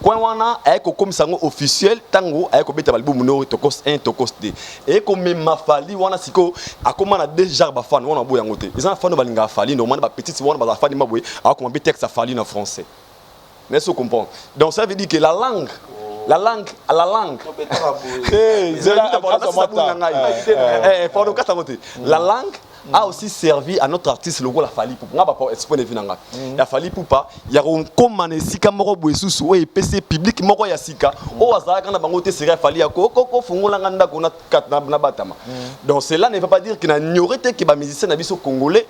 Coin wana avec comme ça officiel, tango avec ko beta album no tokos 1 tokos 2. Et comme même Fali wana siko a comment na déjà ba fan wana boy ngote. Les enfants no balinga Fali normalement ba petite wana ba fan ma boy, a comment beta texte Fali en français. N'est-ce que vous comprenez? Donc ça veut dire que la langue la langue. La langue a aussi servi à notre artiste logo la Fali Poupa. Nga ba exposer vinanga. Ya Fali Poupa, ya comme sika moko boesusu o PC public moko ya sika. O azaka na bango te serait Fali ko fungola nganda ko na batama. Donc cela ne veut pas dire qu'il n'y aurait que ba musicien na biso congolais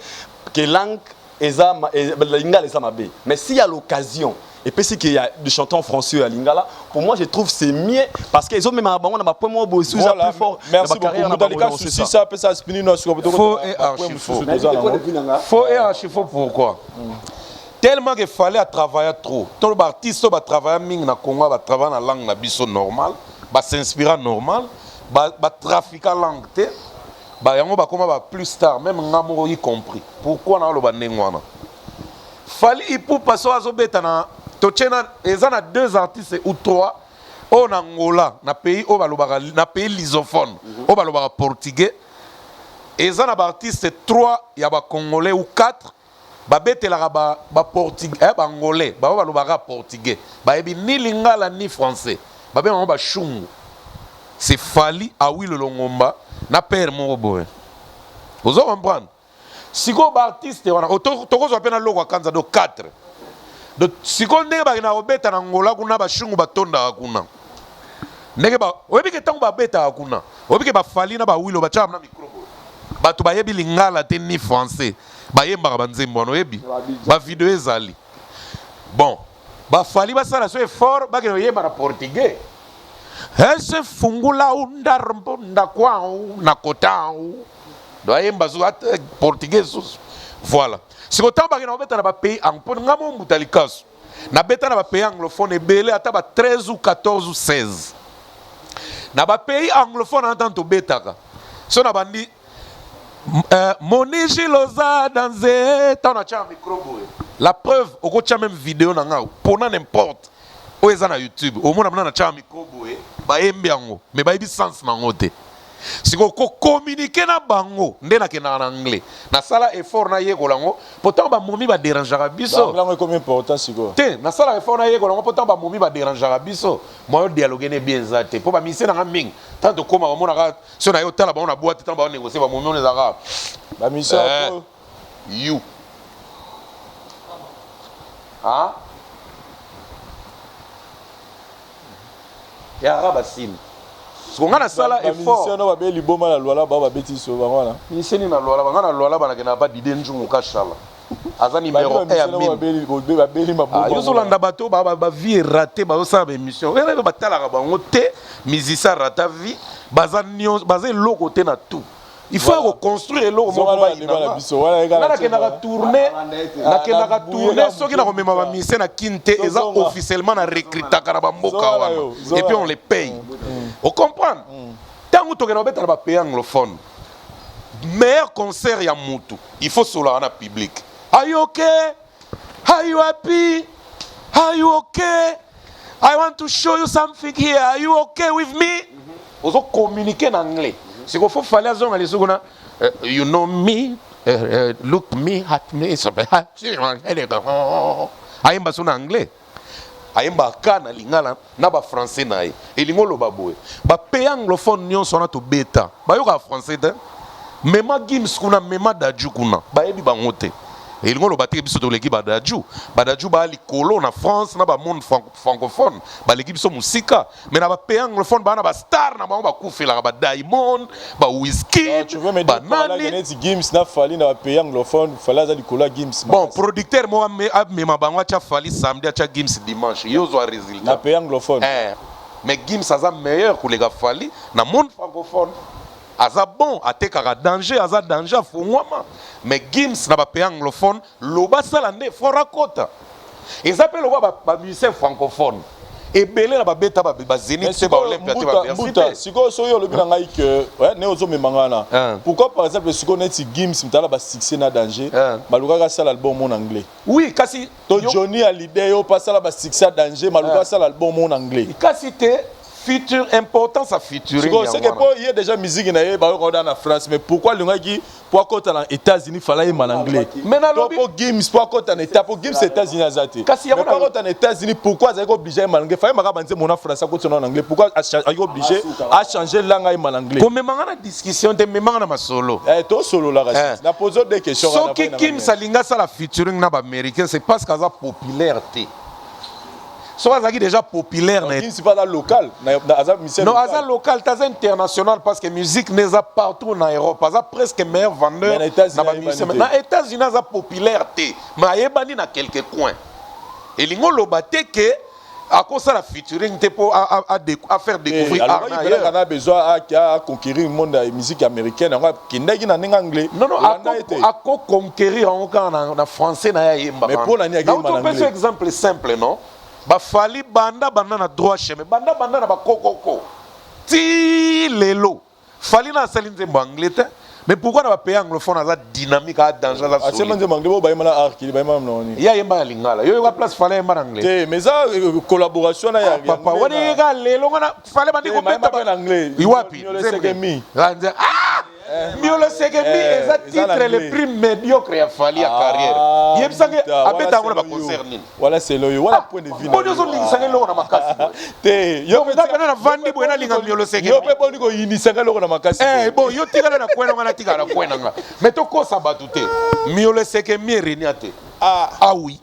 que langue lingala eza mabe. Mais s'il y a l'occasion et puis qu'il y a des chanteurs français à Lingala, pour moi je trouve c'est mieux parce qu'ils ont même un bon point moins beau sous plus fort. Merci beaucoup. Dans les cas souci ça peut ça spinner nos sur faux et archi faux. Faux et archi faux pourquoi? Tellement qu'il fallait travailler trop. Tout l'artiste va travailler ming na Congo va travailler dans la langue na biso normal, va s'inspirer normal. batrafica langue te yango bakoma ba plus tard même nga moko y compris pourquoi na loba ndenge wana Fally Ipupa so azobeta na tochena eza na 2 artistes ou 3 o na Angola na pays o balobaka na pays lusophone o balobaka portugais eza na ba artistes 3 ya ba congolais ou 4 babetelaka ba portugais ba angolais ba balobaka portugais ba yebi ni lingala ni français ba benga ba shungu c'est Fally Awilo Longomba na père moko boye ozo comprendre siko ba artiste wana tokozwa pe na loko kanza do 4 do siko ndenge ba na obeta na Angola kuna ba shungu batonda kuna ndenge ba oyebi ke tango ba beta kuna oyebi ke ba Fally na ba Awilo ba chama na micro bato ba yebi lingala te ni français ba yemba ba nzembo wana oyebi ba video ezali bon ba Fally ba sala so effort ba ke yemba na portugais ese fungula undarmbo ndakwao na kotao do ayemba zo portugais voilà c'est autant ba na obeta na ba pays angpo ngamo mutalikaso na beta na ba pays anglophone ebele ata ba 13 ou 14 ou 16 na ba pays anglophone entend betaka so na bandi Moniji loza danse ta na cha micro boy la preuve oko cha même vidéo na ngao pona n'importe o eza na YouTube o mona na cha micro boy ba yembi yango mais ba yebi sens na ngote siko ko communiquer na bango nde na kena na anglais na sala effort na yekola ngo pourtant ba momi ba dérangera biso ba comme important siko te na sala effort na yekola ngo pourtant ba momi ba dérangera biso moi dialogue ne bien zate po ba mise na ngami tant de koma ba mona ka so na yo tala ba on a boîte tant ba on négocier ba momi on les arabes ba mission you ah ya arabe sim ngana sala effort mission ba be liboma la lwala ba beti so ba wana mission na lwala ba ngana lwala ba na kena ba dide njungu ka shala aza numéro 1 ya mine ba beli maboma yo zolanda bato ba vie raté ba osala ba émission ele ba talaka bango te musicien rata vie baza loko te na tout il faut reconstruire loko moko ba ina na kena tourner soki na komema ba musicien na kinte eza officiellement na recruter na ba mboka wana et puis on les paye on comprend tango to kena beta na ba pays anglophone meilleur concert ya mutu il faut sola na public. Are you okay? Are you happy? Are you okay? I want to show you something here. Are you okay with me? Ozo communiquer en anglais. C'est qu'il faut faire les les secondes. You know me, look me, at me. Aimba son anglais. Aimba kana lingala na ba français nae. Elingolo baboe. Ba pays anglophone nyon sona to beta. Ba yo ka français de. Mema gims kuna mema daju kuna. Ba yebi ba ngote. Et le battre biso to l'équipe badaju ba likolo na France na ba monde francophone ba l'équipe so musika mais na ba pays anglophone ba na ba star na ba kufela ba Diamond ba Wizkid tu veux me dire que Gims na Fally na ba pays anglophone fallait za likolo Gims bon producteur mo me bango cha Fally samedi cha Gims dimanche yo zo résultat na pays anglophone mais Gims aza meilleur que les gars Fally na monde francophone aza bon atekaka danger aza danger fongwama mais Gims na ba pays anglophone loba sala nde fora kota eza pe loba ba musicien francophone ebele na ba beta ba zénith se ba olympia te ba Buta siko so yo lobi na ngai que ouais ne ozo memangana pourquoi par exemple siko neti Gims mtala ba succès na danger maluka sala album en anglais oui kasi to Johnny Hallyday yo pas sala ba succès danger maluka sala album en anglais kasi te futur importance à featuring. C'est que il y a déjà musique en France, mais pourquoi le gars qui pour côté aux États-Unis fallait en anglais. Mais pour Gims pour côté en États pour Gims États-Unis azate. Mais pour côté en États-Unis pourquoi ils sont obligés en anglais? Fallait marabanze mon français côté en anglais. Pourquoi ils sont obligés à changer langue en anglais? Comme même en discussion de même en solo. Toi solo là raciste. Na pose des questions. So qui Gims alinga ça la featuring na américain c'est parce qu'elle a popularité. So azaki déjà populaire net. C'est pas dans local. Non, azak local, t'as international parce que musique n'est pas partout en Europe. Azak presque meilleur vendeur. Dans les États-Unis, azak popularité. Mais ayebani na quelques coins. Et l'ingo lobate que à cause de la featuring pour à faire découvrir. Alors il a besoin à conquérir le monde de la musique américaine. Qui n'est pas en anglais. Non, à conquérir en français na yemba. Mais pour l'année en anglais. On peut exemple simple, non? Ba Fally banda na droit chemin banda na ba kokoko ti depuis lelo fali na sali nzembo anglais te mais pourquoi na ba pays anglophone aza dynamique a danger la Ah, c'est même anglais bo ba yemala arc, il ba yemala noni. ya yemba ya lingala yo ka place fali yemba anglais Te, mais ça collaboration na ya. papa wani ka lelo ngana fali bandi ko peta ba anglais. iwapi Segemi. Ganza Miolo Segemi eza titre le plus médiocre ya fali ya carrière yebsange abeta ngona ba concert nini Voilà c'est loyo, voilà point de vue. Bonjour zo lingisange lo na makasi Te, yo yo ngapena na vandi bo na linga Miolo Segemi yo pe boni ko yinisanga loko na makasi. bon yo tigala na kwena ngana tigala kwena nga mais to kosa batu te Miolo Segemi renia te ah oui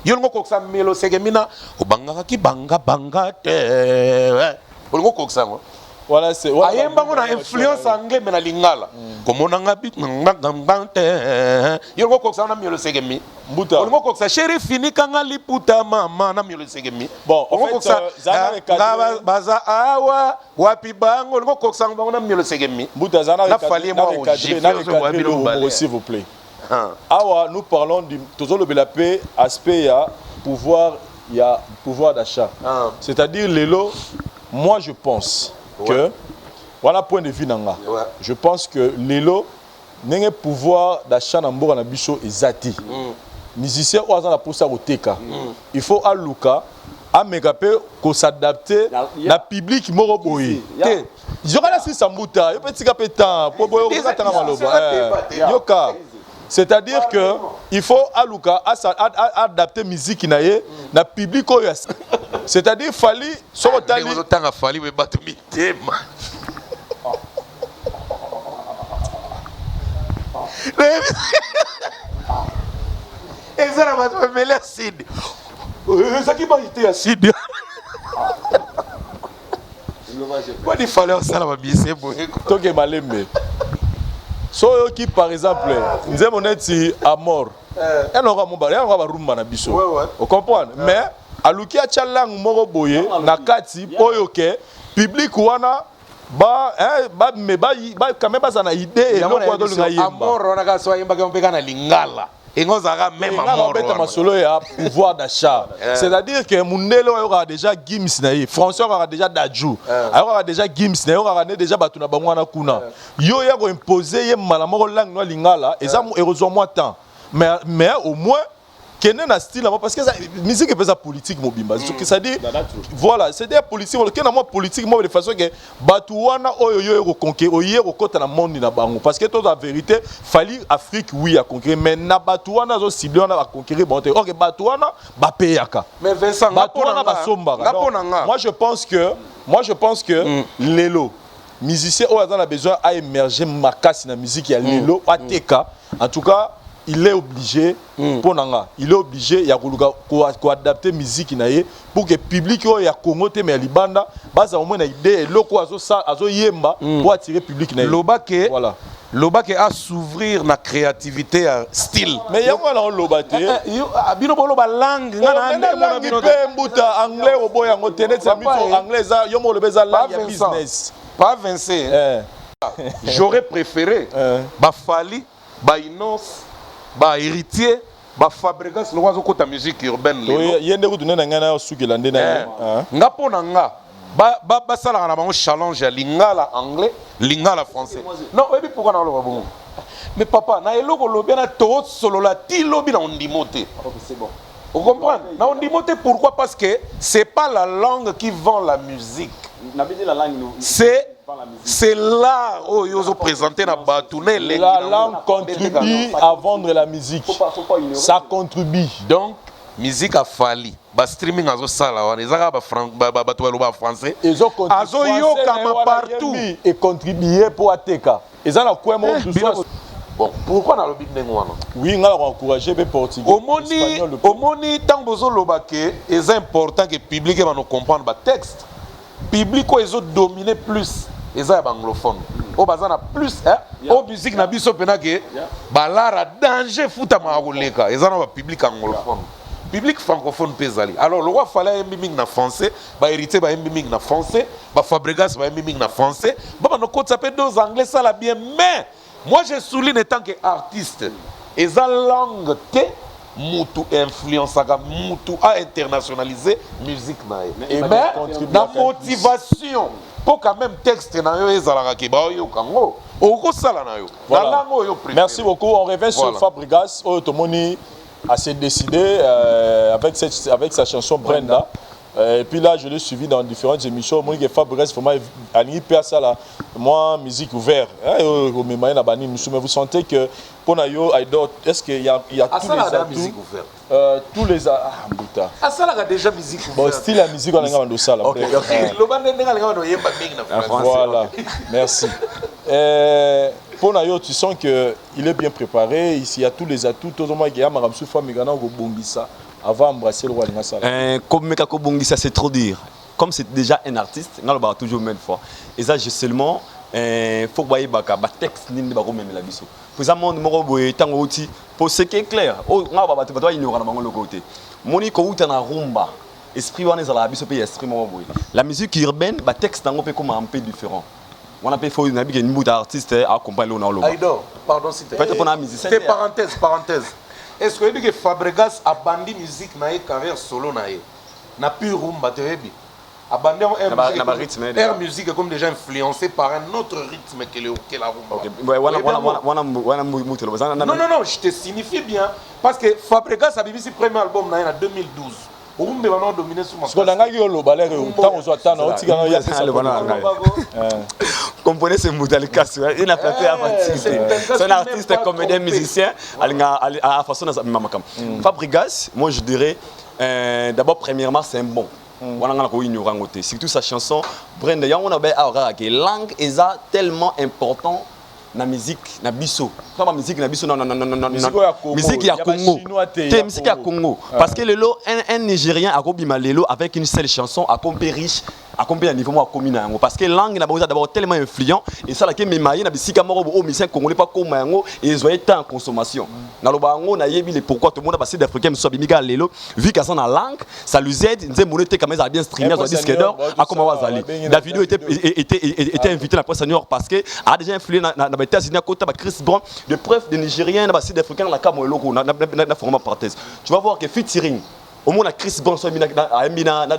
yo ngo koksa Miolo Segemi na obanga ki banga banga te ngo koksa ngo Voilà c'est ayemba ngona influence anglais mena lingala komona ngabi ngambante yo ngo koksa na Miolo Segemi Mbuta. ngo koksa sheri fini kanga liputa mama na Miolo Segemi Bon, en ngo fait, koksa Zana recadré. baza awa wapi bango ngo koksa ngo na Miolo Segemi Mbuta Zana na fali moi s'il vous plaît. Awa, nous parlons du toujours le belapé aspect ya pouvoir, il y a pouvoir d'achat. C'est-à-dire Lelo, moi je pense que voilà point de vue nanga. Je pense que Lelo n'engé pouvoir d'achat na mboka na biso ezati. Musicien ou azana pour ça oteka. Il faut aluka a megape ko s'adapter na public moko boye. Jokala si sambuta, yo petit kapeta po boyo ko tanga maloba. Yoka. C'est-à-dire que il faut aluka adapter musique naye na public oyo. C'est-à-dire fali soko tali tanga fali we batu mitema. Ezara batu mele acide. Ezaki ba ite acide. Quoi il fallait ça la bise boye. Toke malembe. So qui par exemple nzemo neti à mort. On aura mon bari, on aura rumba na biso. Vous comprenez? Mais aluki a chalang moko boye na kati oyo ke public wana ba me ba quand même ça na idée et non quoi de l'ayemba. Amor on a ka so yemba ke mpeka na lingala. Engozaka même amor. On ma solo ya pouvoir d'achat. C'est-à-dire que mundelo aura déjà Gims na ye, François aura déjà Dadju. Aura déjà Gims na aura déjà batuna bango na kuna. Yo ya ko imposer ye malamoko langue no lingala et ça heureusement moi temps. Mais au moins kene na style parce que ça musique est pas politique mobimba. Ça dit voilà, c'est des politiques que na moi politique moi de façon que batuwana oyo yo reconquérir oyo rekota na monde na bango parce que toute la vérité fali Afrique oui à conquérir mais na batuwana zo ciblé on a conquérir bon OK batuwana ba payaka. Mais Vincent batuwana ba somba. Moi je pense que Lelo musicien au a besoin à émerger makasi na musique ya Lelo ateka en tout cas il est obligé pour nanga il est obligé ya ko adapter musique na ye pour que public yo ya Congo te mais libanda baza au moins na idée loko azo yemba pour attirer public na ye lobake voilà lobake a s'ouvrir na créativité à style mais ya ngwana on lobate bino bolo ba langue ngana na bino pe mbuta anglais oboya ngo tenet sa mito anglais yo mo lobeza langue ya business pas Vincent j'aurais préféré ba fali ba Inos ba héritier ba Fabregas lo wazo kota musique urbaine lelo yende ko tunena ngana suki lande na nga pona nga ba sala na bango challenge ya lingala anglais lingala français non ebi pourquoi na lo babongo mais papa na eloko lobi na to solo la ti lobi na ondimote c'est bon vous comprenez na ondimote pourquoi parce que c'est pas la langue qui vend la musique c'est l'art où ils ont présenté la langue contribue à vendre la musique. Ça contribue. Donc, musique a fallu. Ba streaming azo sala wana ezaka ba français. Ils ont contribué partout et contribué pour ateka. Ils ont quoi mo bon, pourquoi na lobi ndenge wana? Oui, ngala encourager be portugais. Omoni tant bozo lobake, c'est important que public va nous comprendre ba texte. Public ko ezo dominer plus. Ils ont anglophone. Au bazana plus au musique na biso pena ke balara danger futa ma koleka. Ils ont un public anglophone. Public francophone pesali. Alors le roi fallait un miming na français, ba hérité ba un miming na français, ba Fabregas ba un miming na français. Ba no côté ça peut deux anglais ça la bien mais moi je souligne en tant qu'artiste. Ils ont langue te mutu influence aga mutu a internationaliser musique na. Et mais la motivation pour quand même texte na yo ezalaka ke ba yo kango oko sala na yo la langue yo préférée. Merci beaucoup. On revient sur Fabregas. Otomoni a s'est décidé avec sa chanson Brenda. Et puis là, je l'ai suivi dans différentes émissions. Moi, Fabregas, moi, musique ouverte. Mais vous sentez que pour Nayo, est-ce qu'il y a tous les atouts? Tous les atouts. Ah, Mbouta. Ah, ça là, déjà musique ouverte. Bon, style la musique, on a dans ça. Voilà, merci. Pour Nayo, tu sens qu'il est bien préparé. Ici, il y a tous les atouts. Tout le monde qui a Maramsou Famigana ou Bombissa. Avant d'embrasser le roi de Nassala. Comme Mekako Bongissa, c'est trop dire. Comme c'est déjà un artiste, on le toujours même fois. Et ça, j'ai seulement faut que le texte n'est pas même la biso. Pour ça, mon numéro pour ce qui est clair, on va pas ignorer le côté. Monique ou t'en a rumba. Esprit on est à la biso pays esprit mon boy. La musique urbaine, le texte est un peu différent. On a fait faut une habitude une artiste à accompagner l'on. Aïdo, pardon si tu. Peut-être pour la musique. Parenthèse. Est-ce que Fabregas a bandé musique na carrière solo na na pure rumba terebi a bandé air musique comme déjà influencé par un autre rythme que la rumba. Non, je te signifie bien parce que Fabregas a bibi son premier album na 2012. Rumba va dominer sur ma. Ce qu'on a eu le balai temps aux attentes au tigano ya ça. Comprenez ce modèle casse. Il a planté à c'est un artiste, comédien, musicien. À façon de Mamakam. Fabregas, moi je dirais, d'abord premièrement c'est un bon. Surtout sa chanson, Brenda, on a la langue est tellement important. Na musique na biso pas musique na biso non musique ya Congo musique ya Congo parce que lelo un Nigérien a kobima lelo avec une seule chanson a compé riche a compé à niveau moi communal parce que langue na besoin d'abord tellement influent et ça la ke memaye na bisika moko au musicien congolais pas comme yango et ils ont temps en consommation na lo bango na yebi le pourquoi tout le monde passé d'africain so bimiga lelo vu qu'à son langue ça lui aide nze monete comme ça a bien streamé sur disque d'or a comme Wazali Davido était invité à la presse New York parce que a déjà influé na États-Unis à côté de Chris Brown, de preuves de Nigériens, de Africains, tu vas voir que featuring, au moins Chris Brown,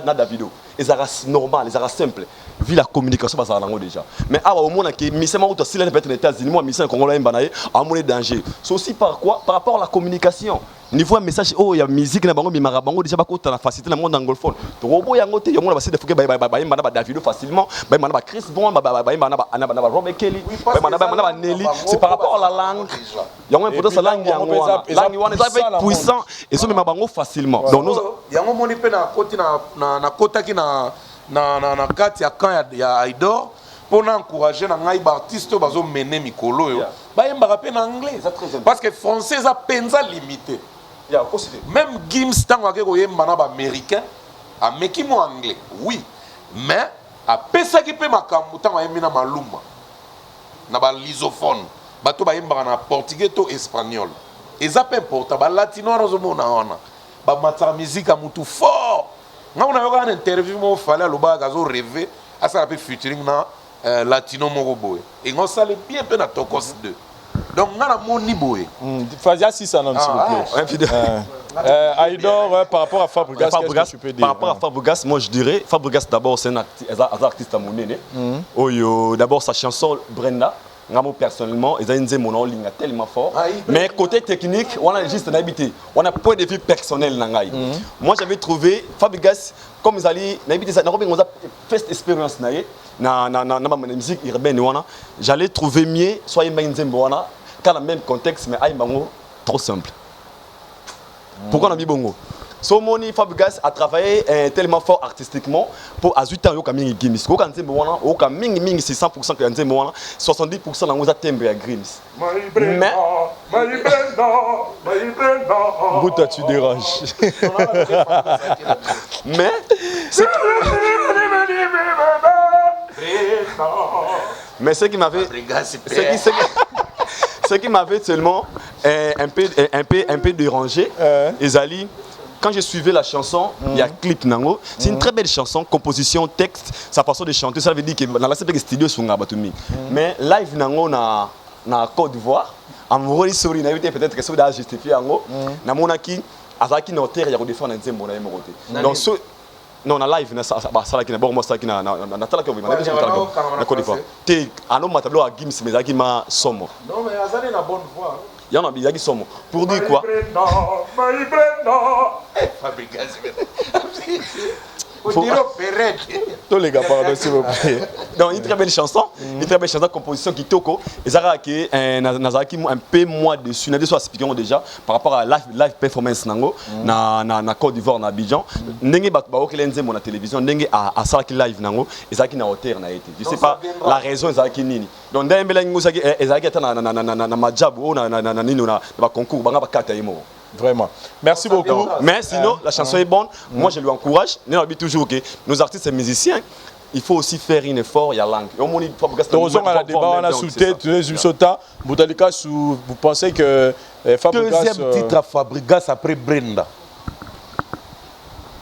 na Davido, et ça reste normal, et ça reste simple. Vu la communication, ça va déjà. Mais au moins que Missema ou si l'un peut être les États-Unis, moi Missema Congolais Mbanaye, a un danger. C'est aussi par quoi? Par rapport à la communication. Niveau un message, oh il y a musique na bango bimara bango déjà pas côté la facilité le monde anglophone. To robo yango te yango na basi de fuke ba Davido facilement, ba mana ba Chris Brown, ba ba Robert Kelly, ba mana Nelly, c'est par rapport à la langue. Yango important sa langue yango. Langue wana est puissant et ça même bango facilement. Donc nous yango moni pe na côté na kota ki na kati ya kan ya Aidor pour encourager les artistes à mener mikolo yo ba yembaka pe na anglais parce que français ça penza limité. Même Gims tango akeko yemba na ba américain ameki mo anglais oui mais a pesa ki pe makambu tango yembi na maluma na ba lisophone bato ba yembaka na portugais to espagnol et ça peu important ba latino rozomona ona ba matsa musique mutu fort nga on a eu une interview mo fallait aloba gazo rêver à ça la featuring na latino moko boy et on sale bien peu na Tokos 2 donc on a mon boy Fazia 6 ans s'il vous plaît Aïdor par rapport à Fabregas qu'est-ce que tu peux dire par rapport à Fabregas moi je dirais Fabregas d'abord c'est un artiste à monene d'abord sa chanson Brenda moi personnellement ils ont mon ligne tellement fort mais côté technique on a juste habité on a point de vue personnel nangai moi j'avais trouvé Fabregas comme ils allaient habité ça on a fait expérience na musique urbaine j'allais trouver mieux soit une nzembo wana dans le même contexte mais ay bango trop simple pourquoi on a mis bongo so moni Fabregas a travaillé tellement fort artistiquement pour azuta yo kamingi gims ko kan nzembo wana o ka mingi c'est 100% que nzembo wana 70% nango za tembe ya grims mais Bouta tu déranges mais mais ce qui m'avait seulement un peu dérangé Ezali quand j'ai suivi la chanson, il y a clip nango. C'est une très belle chanson, composition, texte, sa façon de chanter. Ça veut dire que dans la studio sur Ngabatumi. Mais live nango na Côte d'Ivoire, amoureux souris na peut-être que ça doit justifier nango. Na monaki azaki notaire ya ko défendre nzembo na yemokote. Donc Non, na live na sala qui na bon moi ça qui na tala qui na Côte d'Ivoire. Té ano matablo a Gims mais aki ma somo. Non mais azali na bonne voix. Ya na bizaki somo. Pour dire quoi? Tous les gars, pardon, s'il vous plaît. Donc, une très belle chanson, composition qui toko. Et ça a été un peu moins dessus. Nous avons expliqué déjà par rapport à live performance nango na Côte d'Ivoire na Abidjan. N'engue ba ko lenze mon télévision, n'engue à ça qui live nango. Et ça qui na hauteur na été. Je sais pas la raison ça qui nini. Donc ndembela ngusa qui ezaki na majab ou na nino na ba concours banga ba kata yemo. Vraiment. Merci beaucoup. Mais sinon, la chanson est bonne. Moi, je lui encourage. Nous avons toujours que nos artistes et musiciens, il faut aussi faire un effort. Il y a langue. Vous pensez que deuxième titre à Fabregas après Brenda.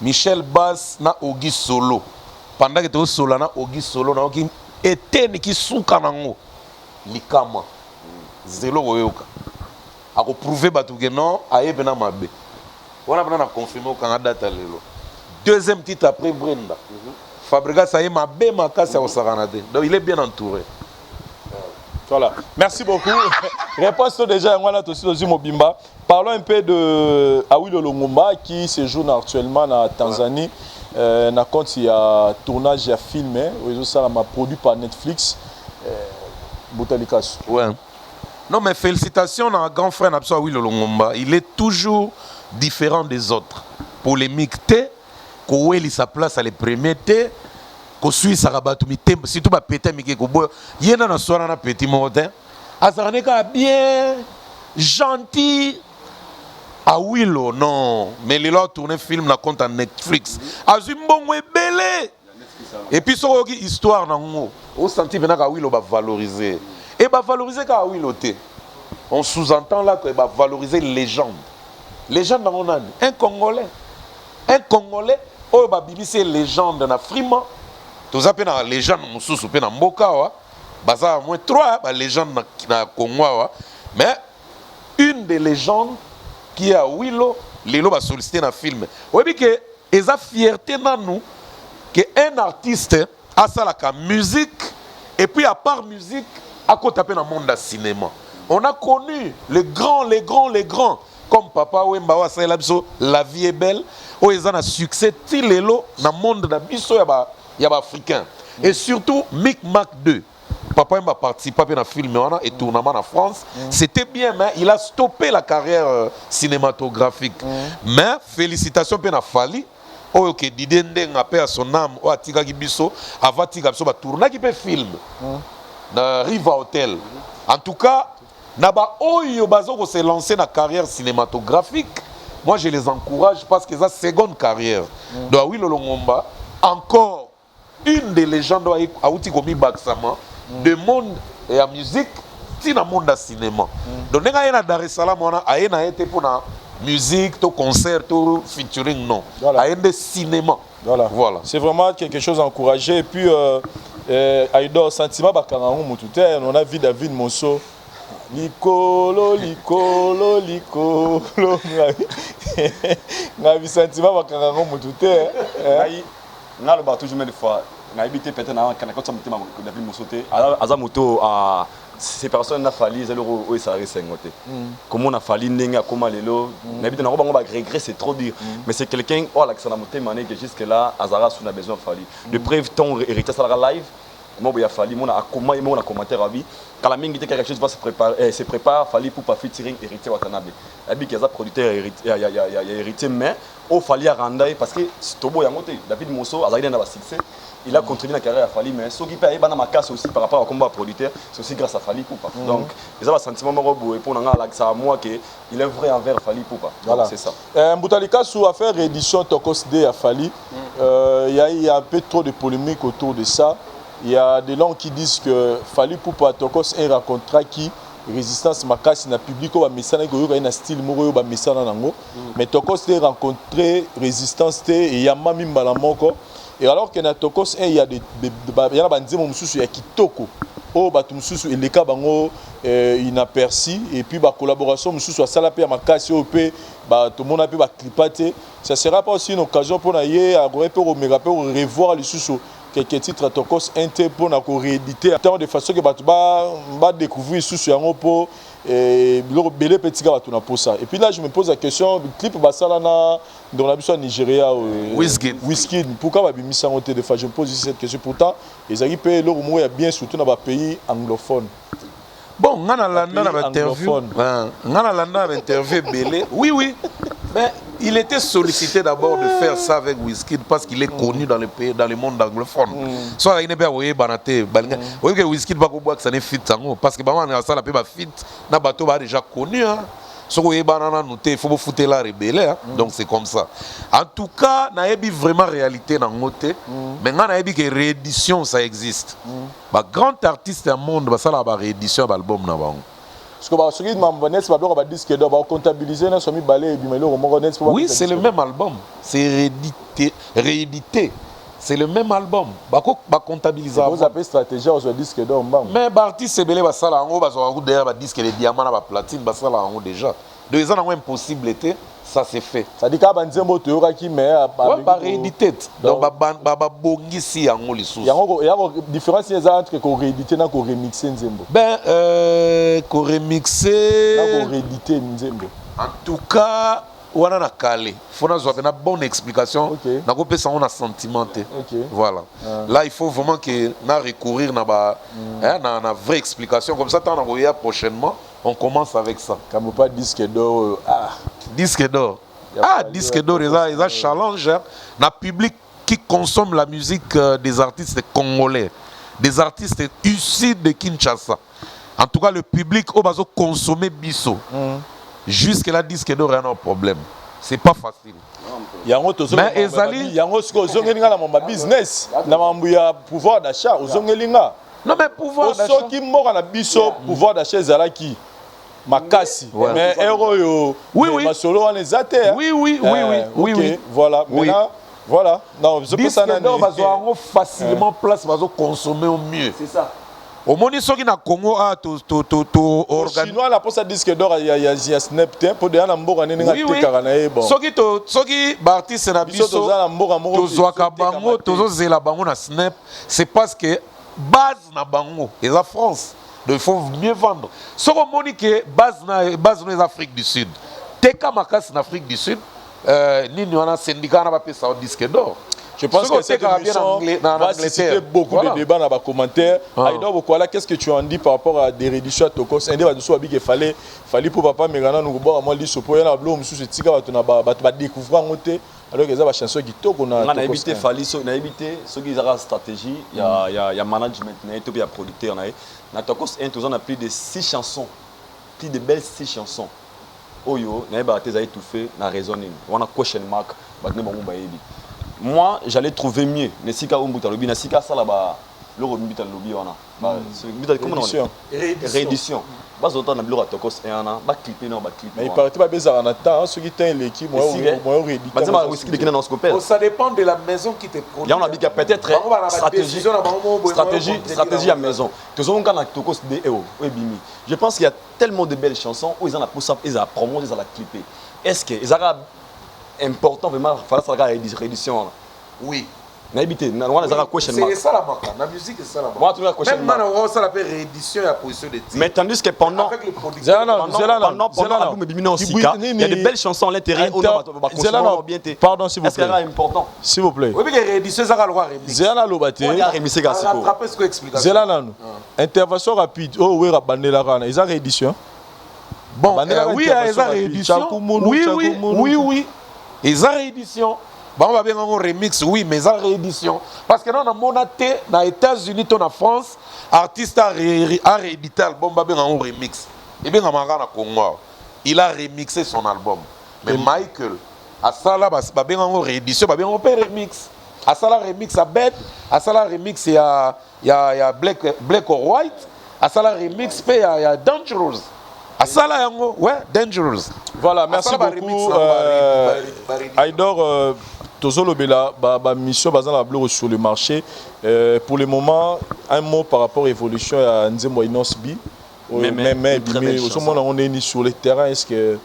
Michel Bass na Ogi Solo. Pendant que tu solo na Ogi Solo na Ogi eteni ki suka nango. Likama. Zelo oyoka. Ako prouver batu que non ayebe na mabe. On a besoin de confirmer au Canada lelo. Deuxième titre après Brenda. Fabregas a mabe makasi au Saranade. Donc il est bien entouré. Voilà. Merci beaucoup. Réponse déjà on a aussi Mobimba. Parlons un peu de Awilo Longomba qui séjourne actuellement en Tanzanie. Na compte il y a tournage, il y a film, ça m'a produit par Netflix. Boutalikas. Ouais. Non mais félicitations à un grand frère Napso Awilo Longomba. Il est toujours différent des autres. Polémique té, Koueli sa place à les premiers té, ko suit Sarabatumi té, surtout ba pété mike ko boy. Yena na soir na petit modin. Azarneka bien gentil. Awilo non, mais il a tourné film na compte à Netflix. Azumbongo est belé. Et puis sur histoire nango, au senti maintenant Awilo va valoriser. Et va valoriser quand Awilo té. On sous-entend là qu'il va valoriser légende. Légende dans mon âne. Un Congolais, oh bah bibi c'est légende na Frima. Tout ça na légende mususu pe na mboka wa. Baza moins 3 ba légende na Congo wa. Mais une des légendes qui est à Awilo, Lelo va solliciter dans le film. Oui, bien que ils ont fierté dans nous que un artiste a ça la musique et puis à part musique, à côté dans le monde du cinéma. On a connu les grands comme Papa Wemba wa La vie est belle. Où ils ont un succès Lelo dans le monde de biso ya ba africain. Et surtout Mic Mac 2. Papa m'a participé à un film et tournement en France. C'était bien, mais il a stoppé la carrière cinématographique. Mais félicitations à Fali. Oh, ok, Didende n'a pas son âme. Oh, Atiga Gibiso, avant Tiga Biso, tourner qui peut film. Dans Riva Hotel. En tout cas, Naba Oyo Bazo s'est lancé dans la carrière cinématographique. Moi, je les encourage parce qu'ils ont une seconde carrière. Donc, oui, Longomba, encore une des légendes à Outikomi Baksama. De monde et la musique, c'est dans le monde du cinéma. Donc, nous avons Dar es Salaam, nous avons été pour la musique, tout concert, tout featuring, non. Voilà. Nous avons cinéma. Voilà. C'est vraiment quelque chose à encourager. Et puis, Aïdo, sentiment, on a vu David Monso. Licolo. On a vu sentiment, on a le bateau toujours une fois. On a habité peut-être dans David Moussoté. Azamoto a ces personnes n'a fallu ils ont ça resté ngoté. Comment on a fallu n'enga comment lelo. On habite dans un regret c'est trop dur. Mais c'est quelqu'un oh là que ça n'a monté mané que jusque là Azara on a besoin fallu. De preuve ton hérité ça la live. Moi il a fallu mon a comment mon a commentaire à vie. Quand la mingi quelque chose va se prépare fallu pour pas featuring hérité Watanabe. Abi kaza producteur hérité hérité mais au fallu rendre parce que Tobo ya monté David Mosso Azara dans la succès. Il a contribué à la carrière à Fali, mais ce qui peut aller dans ma casse aussi par rapport au combat producteur, c'est aussi grâce à Fali Poupa. Donc, ils ont un sentiment et pour à moi qu'il est vrai envers Fali Poupa. Voilà, c'est ça. Mboutalika, sous affaire édition Tokos D à Fali, il y a un peu trop de polémiques autour de ça. Il y a des gens qui disent que Fali Poupa Tokos est un contrat qui résistance makasi na public au messana ko yoka na style moko ba messana nango mais Tokos D rencontré résistance té et ya mami mbala moko. Et alors que na Tokos il y a des bandits mususu ya kitoko oh bato mususu eleka bango inaperçu et puis ba collaboration mususu asala pe ya makasi o pe ba to mona pe ba clipate ça sera pas aussi une occasion pour na ye a pe omega pe revoir lisusu quelques titres tokos inter pour na ko rééditer tant de façon que bato ba découvrir lisusu yango po et biloko belé petit gars bato na pour ça et puis là je me pose la question clip basala na dans la biso Nigeria Wizkid pourquoi ba bimisa ngote de fois je me pose cette question pourtant les amis pe le rumo ya bien surtout dans ba pays anglophone. Bon, on a l'interview belé. Oui, mais il était sollicité d'abord de faire ça avec Wizkid parce qu'il est connu dans le pays, dans le monde anglophone. Soit il n'est pas oui banaté, oui que Wizkid va boire que ça n'est fit parce que maman a ça la paix fit, na bateau déjà connu hein. Ce que banana noté, il faut foutre la rebelle, donc c'est comme ça. En tout cas, na ebi vraiment réalité dans côté, mais na ebi que réédition ça existe. Ba grand artiste du monde, ba ça la réédition d'album na bango. Parce que ba ce qui m'a bonnet, c'est pas disque d'or, ba comptabiliser na somi balé et bimelo au mongonet. Oui, c'est le même album, c'est réédité. C'est le même album. Ba comptabiliser. Vous appelez stratégie aux disque d'or mbang. Mais ba artiste belé ba ça la ngo ba so derrière ba disque les diamants na ba platine ba ça la ngo déjà. Deux ans en impossibilité, ça c'est fait. Ça dit qu'à Banzembo tu auras qui mais ouais, par réédité. Donc ba bongisi en ngoli sous. Il y a une différence entre qu'on réédité na qu'on remixer Nzembo. Ben qu'on remixer na qu'on réédité Nzembo. En tout cas, on a calé. Faut avoir une bonne explication. Na ko pesa on a sentimenté. Voilà. Là il faut vraiment que na recourir na ba na vraie explication comme ça tant on prochainement. On commence avec ça. Comme pas disque d'or. Disque d'or. Disque d'or, ils ont challenge. Le public qui consomme la musique des artistes congolais, des artistes issus de Kinshasa. En tout cas, le public va consommer biso. Jusque là, disque d'or, il y a un problème. C'est pas facile. Mais Ezali, il y a un business, un pouvoir d'achat. Non, mais pouvoir d'achat. Ceux qui mourent en biso, pouvoir d'achat, Zalaki. Makasi, mais héros yo, oui, solo on les atte. Oui, voilà. Maintenant, voilà. Non, je pense que on va facilement place, va consommer au mieux. C'est ça. Au moment où na Congo a to chinois la posa disque d'or il y a snap pour de na mboka nene ngate karana e bon. Soki artiste na biso to zwaka bango to zela bango na snap, c'est parce que base na bango et la France. Donc il faut mieux vendre. Ce qu'on dit que base dans l'Afrique du Sud. Teka makas en Afrique du Sud, ni un syndicat n'a pas payé ça au disque d'or. Je pense que cette émission va susciter beaucoup de débats dans les commentaires. Aïdor Bokwala, qu'est-ce que tu en dis par rapport à des réductions à Tokos? Un débat de soi qu'il fallait pour papa Megana nous voir moi dit pour y a blom sous ce tika va découvrir en côté alors que ça va chanson qui toque on a évité fallait on a évité ceux qui ont stratégie il y a management il y a producteur na Tokos on a plus de 6 chansons plus de belles 6 chansons oyo na ba tes étouffé na raisonning on a question mark ba ne bango ba yebi. Moi, j'allais trouver mieux. Nesika Umbuta Lobi, Nesika Salaba, le Umbuta Lobi, on a. Comment on dit? Réédition. Bas autant na bilo Tokos et on a ba clipper non ba clipper. Mais il paraît pas bizarre en attend ceux qui tient l'équipe moi réédité. Ça dépend de la maison qui te produit. Il y a on a dit peut-être stratégie à maison. Tous on a Tokos de EO Ebimi. Je pense qu'il y a tellement de belles chansons où ils en a pour ça ils a promo ils a la clipper. Est-ce que ils a important vraiment faire ça la réédition oui na habité na wana za question mark c'est ça la marque la musique c'est ça la marque moi tu la question mark même on ça l'appelle réédition et position de titre mais tandis que pendant avec les producteurs pendant l'album Bimino Osika il y a de belles chansons à l'intérieur on va consommer bien pardon s'il vous plaît est-ce important s'il vous plaît oui mais réédition ça va le remix Zela Lobate on a remixé gasiko rattraper ce que explication Zela nanu intervention rapide oh oui rabandela kana ils ont réédition bon oui ils ont réédition oui ils ont réédition. Bon, on va bien un remix, oui, mais ils ont réédition. Parce que nous, on a monaté dans les États-Unis, en France, artiste a réédité l'album, on va bien un remix. Et bien, on a Congo. Il a remixé son album. Mais Michael, à ça là, on va bien un réédition, on va bien un remix. À ça là, remix à Bed, à ça là, remix, il y a Black or White, à ça là, remix, il y a Dangerous. À ça là, ouais, Dangerous. Voilà, merci beaucoup. Aïdor, Tozolo Bela, mission basant la sur le marché. Pour le moment, un mot par rapport à l'évolution à Nzembo Inosbi. Mais au moment où on est sur le terrain, est-ce que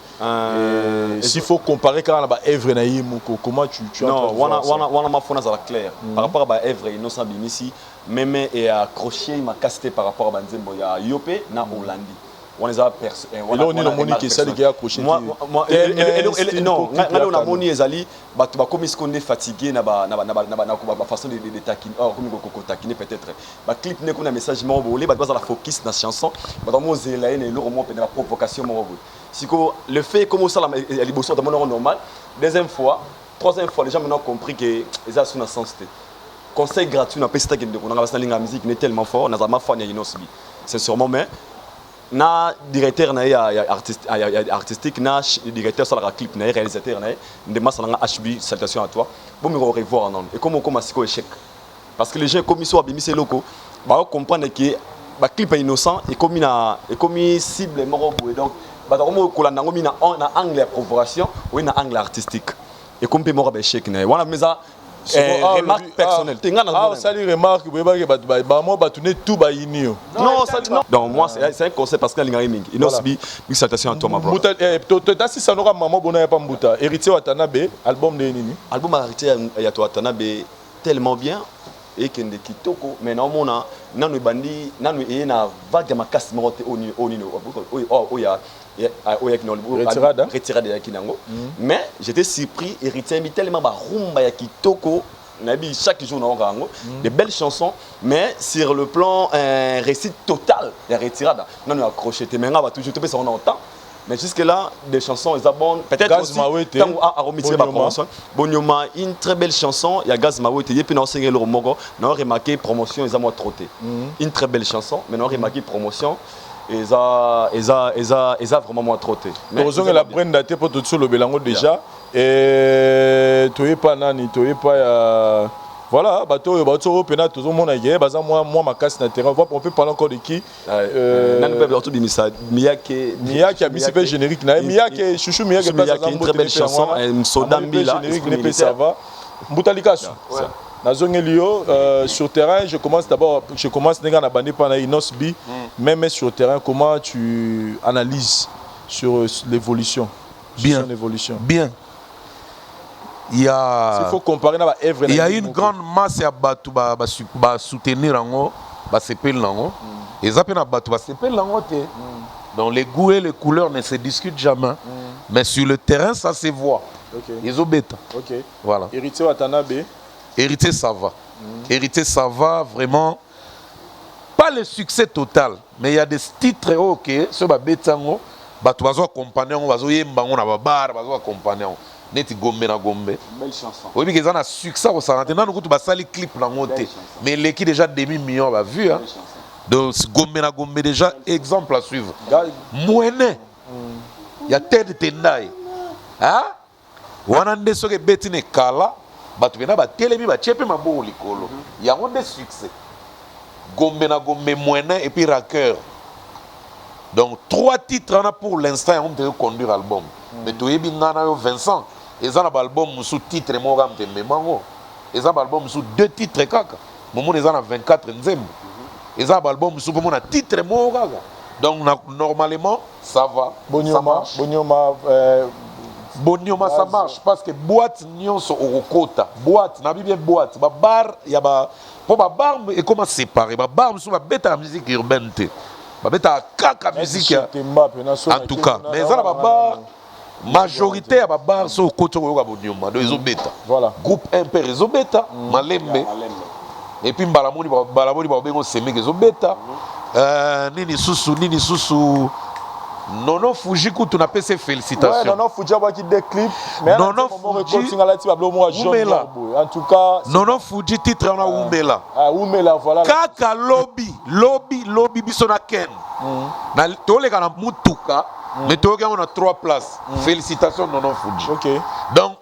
s'il faut comparer quand on a Evre Naïm, comment tu non, on a ma fona à la claire. Par rapport à Evre Inosbi ici, même et accroché ma casté par rapport à Nzembo ya Yopé na Hollandi. On les a perçus. Et là, on est dans Moni qui est qui a accroché. Non, on a Moni et Zali, comme ils sont fatigués, na façon de taquiner, comme ils taquiner peut-être. Bah clip n'est qu'on a message moi volé, bah la focus na chanson, bah dans mon zélaï et le roman peut la provocation moi volé. Si le fait comme ça la libération de mon normal, deuxième fois, troisième fois, les gens maintenant compris que ils ont son sens. Conseil gratuit na pesta que on a la musique n'est tellement fort, on a ma fan Inosbi. C'est sûrement mais na directeur na artistique na directeur sur la clip na réalisateur na de massa na HB salutation à toi bon me revoir non et comme siko échec parce que les gens comme ils sont abimissés locaux ba comprendre que ba clip est innocent et comme cible moro et donc ba comme ko la ngomi na angle de provocation ou na angle artistique et comme pe moro ba échec na wana meza remarque personnelle. Ça les remarque, non, donc moi c'est un conseil parce que il y a une salutation à toi ma bro. Si ça n'aura maman bonheur pas Mbuta. Héritier Watanabe, album de Nini. Album Héritier Watanabe tellement bien et qu'il est kitoko mais non mon nanu bandi nanu et na vague ma casse morote au retirade ya kinango mais j'étais surpris héritier mi tellement ba rumba ya kitoko nabi chaque jour na rango des belles chansons mais sur le plan récit total ya retirade nanu accroché te menga ba toujours te ça on entend mais jusque là des chansons ils abondent peut-être aussi tant à remettre la promotion Bonyoma une très belle chanson il y a Gaz Mawete et puis dans le Mogo on a remarqué promotion ils ont trotté une très belle chanson mais on a remarqué promotion ils a vraiment moins trotté mais on a la prendre daté pour tout le belango déjà et tu es pas nani tu es pas voilà, bateau pena tout le monde a gagné. Bazan moi ma casse na terrain. On peut parler encore de qui? Nan peut surtout bimisa Miyake a mis ce générique na. Miyake chouchou Miyake une très belle chanson. Sodambi là. Générique ça va. Mbutalikasu. Na zone Lio sur terrain, je commence néga na bandi pana Inosbi. Même sur terrain, comment tu analyses sur l'évolution? Bien. Bien. Il y a une grande masse à battre ba soutenir ango ba sepel nango et ça peut na battre ba sepel nango te donc les goûts et les couleurs ne se discutent jamais mais sur le terrain ça se voit ils ont bêta voilà Héritier Watanabe Héritier ça va Héritier ça va vraiment pas le succès total mais il y a des titres OK sur ba betango ba to bazo accompagner on bazo yemba on na ba bar bazo accompagner neti gombe na gombe belle chanson oui mais qu'ils ont un succès au sarante na nous ba sali clip na ngote mais l'équipe déjà demi-million va vu hein donc gombe na gombe déjà exemple à suivre Mouene il y a tête tendai hein wana ndeso ke betine kala batu bena ba telemi ba chepe mabo likolo il y a un succès gombe na gombe Mouene et puis Racker donc 3 titres on a pour l'instant on peut conduire l'album mais tu es bien dans Vincent ils ont un album sous titre moi comme te mango ils ont un album sous 2 titres kaka moment ils ont 24 nzembo ils ont un album sous comme on a titre moi kaka donc normalement ça va Bonyoma ça marche parce que boîte nyonso okota boîte na bien boîte ba bar ya ba pour ba bar et comment séparer ba bar sous ba beta musique urbaine te ba beta kaka musique en tout cas mais ils ont ba bar majorité à Babar so koto yoga Bonyoma donc ils ont bêta voilà groupe impère ils ont bêta malembe et puis balamoni ba bengo semi ils ont bêta nini susu Nono Fuji kutu na pese félicitations ouais Nono Fuji a qui des clips mais Nono Fuji en tout cas Nono Fuji titre on a Umela voilà kaka lobby bisona ken na toleka na mutuka mais on a 3 places félicitations Nono Fuji OK donc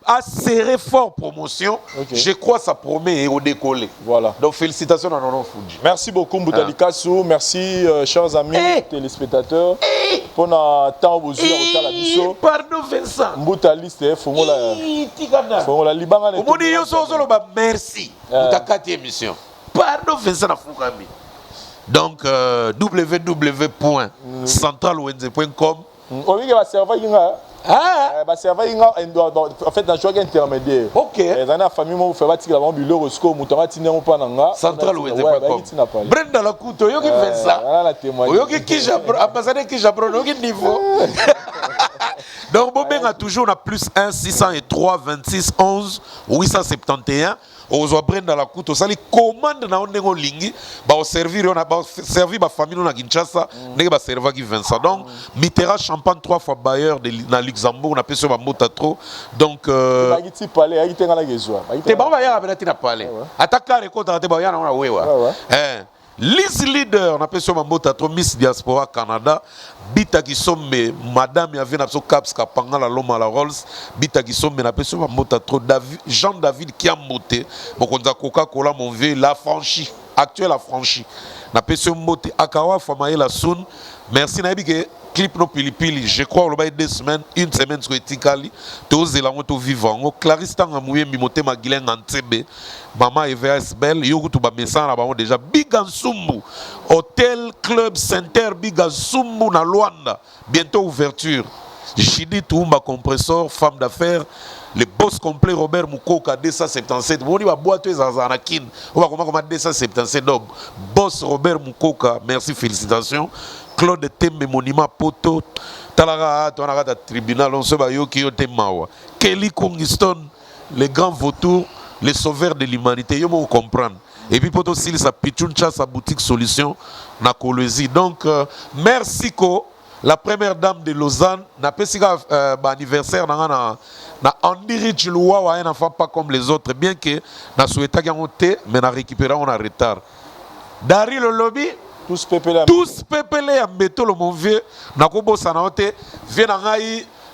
a serré fort promotion. Je crois que ça promet et au décoller. Voilà. Donc félicitations à Nono Fuji. Merci beaucoup Mboutali Kassou, merci chers amis téléspectateurs. Pour notre temps au la biso. Pardon Vincent. Mboutali c'était Fongola. Fongola Libanga. Merci pour ta 4e émission. Pardon Vincent Nafoukami. Donc www.centralwenze.com. On dit que va servir en fait dans choix intermédiaire. OK. Dans la famille moi faire battre la biloko rosco mutanga tinengo pa nanga. Centralwenze.com. Brenda la couto yoki Vincent. Yoki Kijabro, ambassadeur Kijabro yoki niveau. Donc Bobeng a toujours plus 1 603 26 11 871. Ozo Brenda la couto sali commande na ondengo lingi ba servir on a servi ba famille na Kinshasa ndenge ba serva ki Vincent. Donc Mitterrand champagne 3 fois bailleur de na Luxembourg on a peso ba mota trop. Donc ba giti parler a gitenga la gezwa. Te ba ba ya ba tina parler. Ataka record te ba ya na wewa. Liz leader on appelle ça Mambota trop Miss Diaspora Canada bita kisombe madame y avait n'abso caps kapanga la loma la Rolls bita kisombe n'appelle ça Mambota trop Jean David qui a monté bokonza Coca-Cola mon vieux la franchi actuelle la franchi n'appelle ça Mbote akawa famaye la soon merci na bike clip no pilipili je crois le bail 2 semaines une semaine sur etikali to zela moto vivant Clarisse tanga muyembi motema gilenga ntebe Maman EVS Belle, yokutu ba messana ba déjà Bigansumbu, Hôtel Club Center Bigansumbu na Luanda, bientôt ouverture. Jidi Toumba compresseur, femme d'affaires, le boss complet Robert Mukoka 277. Bon, il va boire tous les Azanakin. On va comment 277 donc. Boss Robert Mukoka, merci, félicitations. Claude Tembe Monument Poto, Talaga, Tonagata Tribunal, on se va yoki yote mawa. Kelly Kungiston, les grands vautours. Les sauveurs de l'humanité, vous comprendre. Et puis, pour aussi, sa pichuncha, sa boutique solution, na Kolwezi. Donc, merci, la première dame de Lausanne, n'a pas si anniversaire, na Andy Rich Loua, un enfant pas comme les autres, bien que, na souhaité qu'il y ait un thé, mais na récupéré, on a retard. Dari le lobby, tous pépélés à Mbeto, le mon vieux, na Kobo Sanote, vient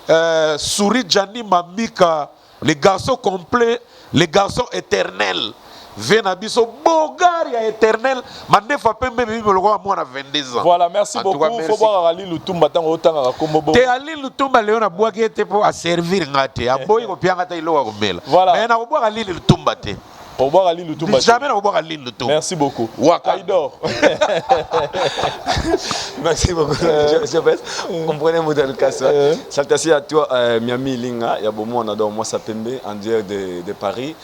à Souris Jani Mamika, les garçons complets. Les garçons éternels. Venabiso Bogaria éternel. Mandefa Pembe même le roi moi à 22 ans. Voilà, merci beaucoup. Il faut voir Ali Lutumba tant autant à Kombo. Te Ali Lutumba Léona Boaké était pour servir ngate. A boy ko pianga ilo wa komela. Voilà. Mais na boire Ali Lutumba te. Au revoir Ali Lutumba. Jamais na boire Ali Lutumba. Merci beaucoup. Wakaidor. Merci beaucoup. Je pense. Comprenez modèle Kassa. Salutations à toi Miami Linga, il y a beaucoup on adore moi Sapembe en direct de Paris.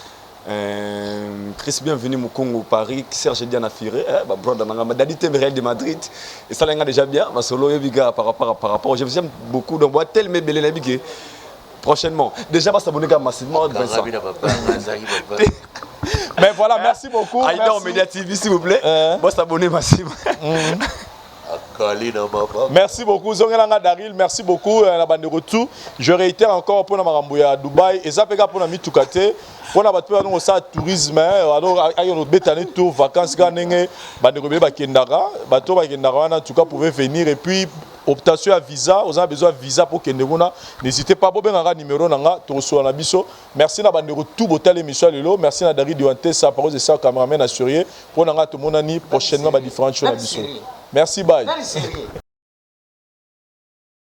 Chris bienvenue au Congo Paris, Serge Diana Firé, brother nanga d'alité Real de Madrid. Et ça l'a déjà bien, ma solo biga par rapport. J'aime beaucoup donc boîte tel mais belé biga prochainement. Déjà va s'abonner massivement Vincent. Mais voilà, merci beaucoup. Aïdor Media TV s'il vous plaît. Moi s'abonner massivement. Merci beaucoup, Zongelanga Daril. Merci beaucoup, la bande de retour. Je réitère encore pour la Marambouya à Dubaï. Et ça fait pour la Mitukate. Pour la bande de tourisme, alors il y a notre bétané tour vacances ganenge, bande de rebelle Bakendara, bateau Bakendara, en tout cas pouvez venir et puis optation à visa, vous avez besoin de visa pour Kendeguna. N'hésitez pas, Boben Nanga numéro Nanga, Toroso Anabiso. Merci na bande de retour, Botal émission Lelo. Merci na Dari Duante, sa parole de sa cameraman assuré. Pour Nanga Tomonani, prochainement, différentes choses Nabiso. Merci, bye.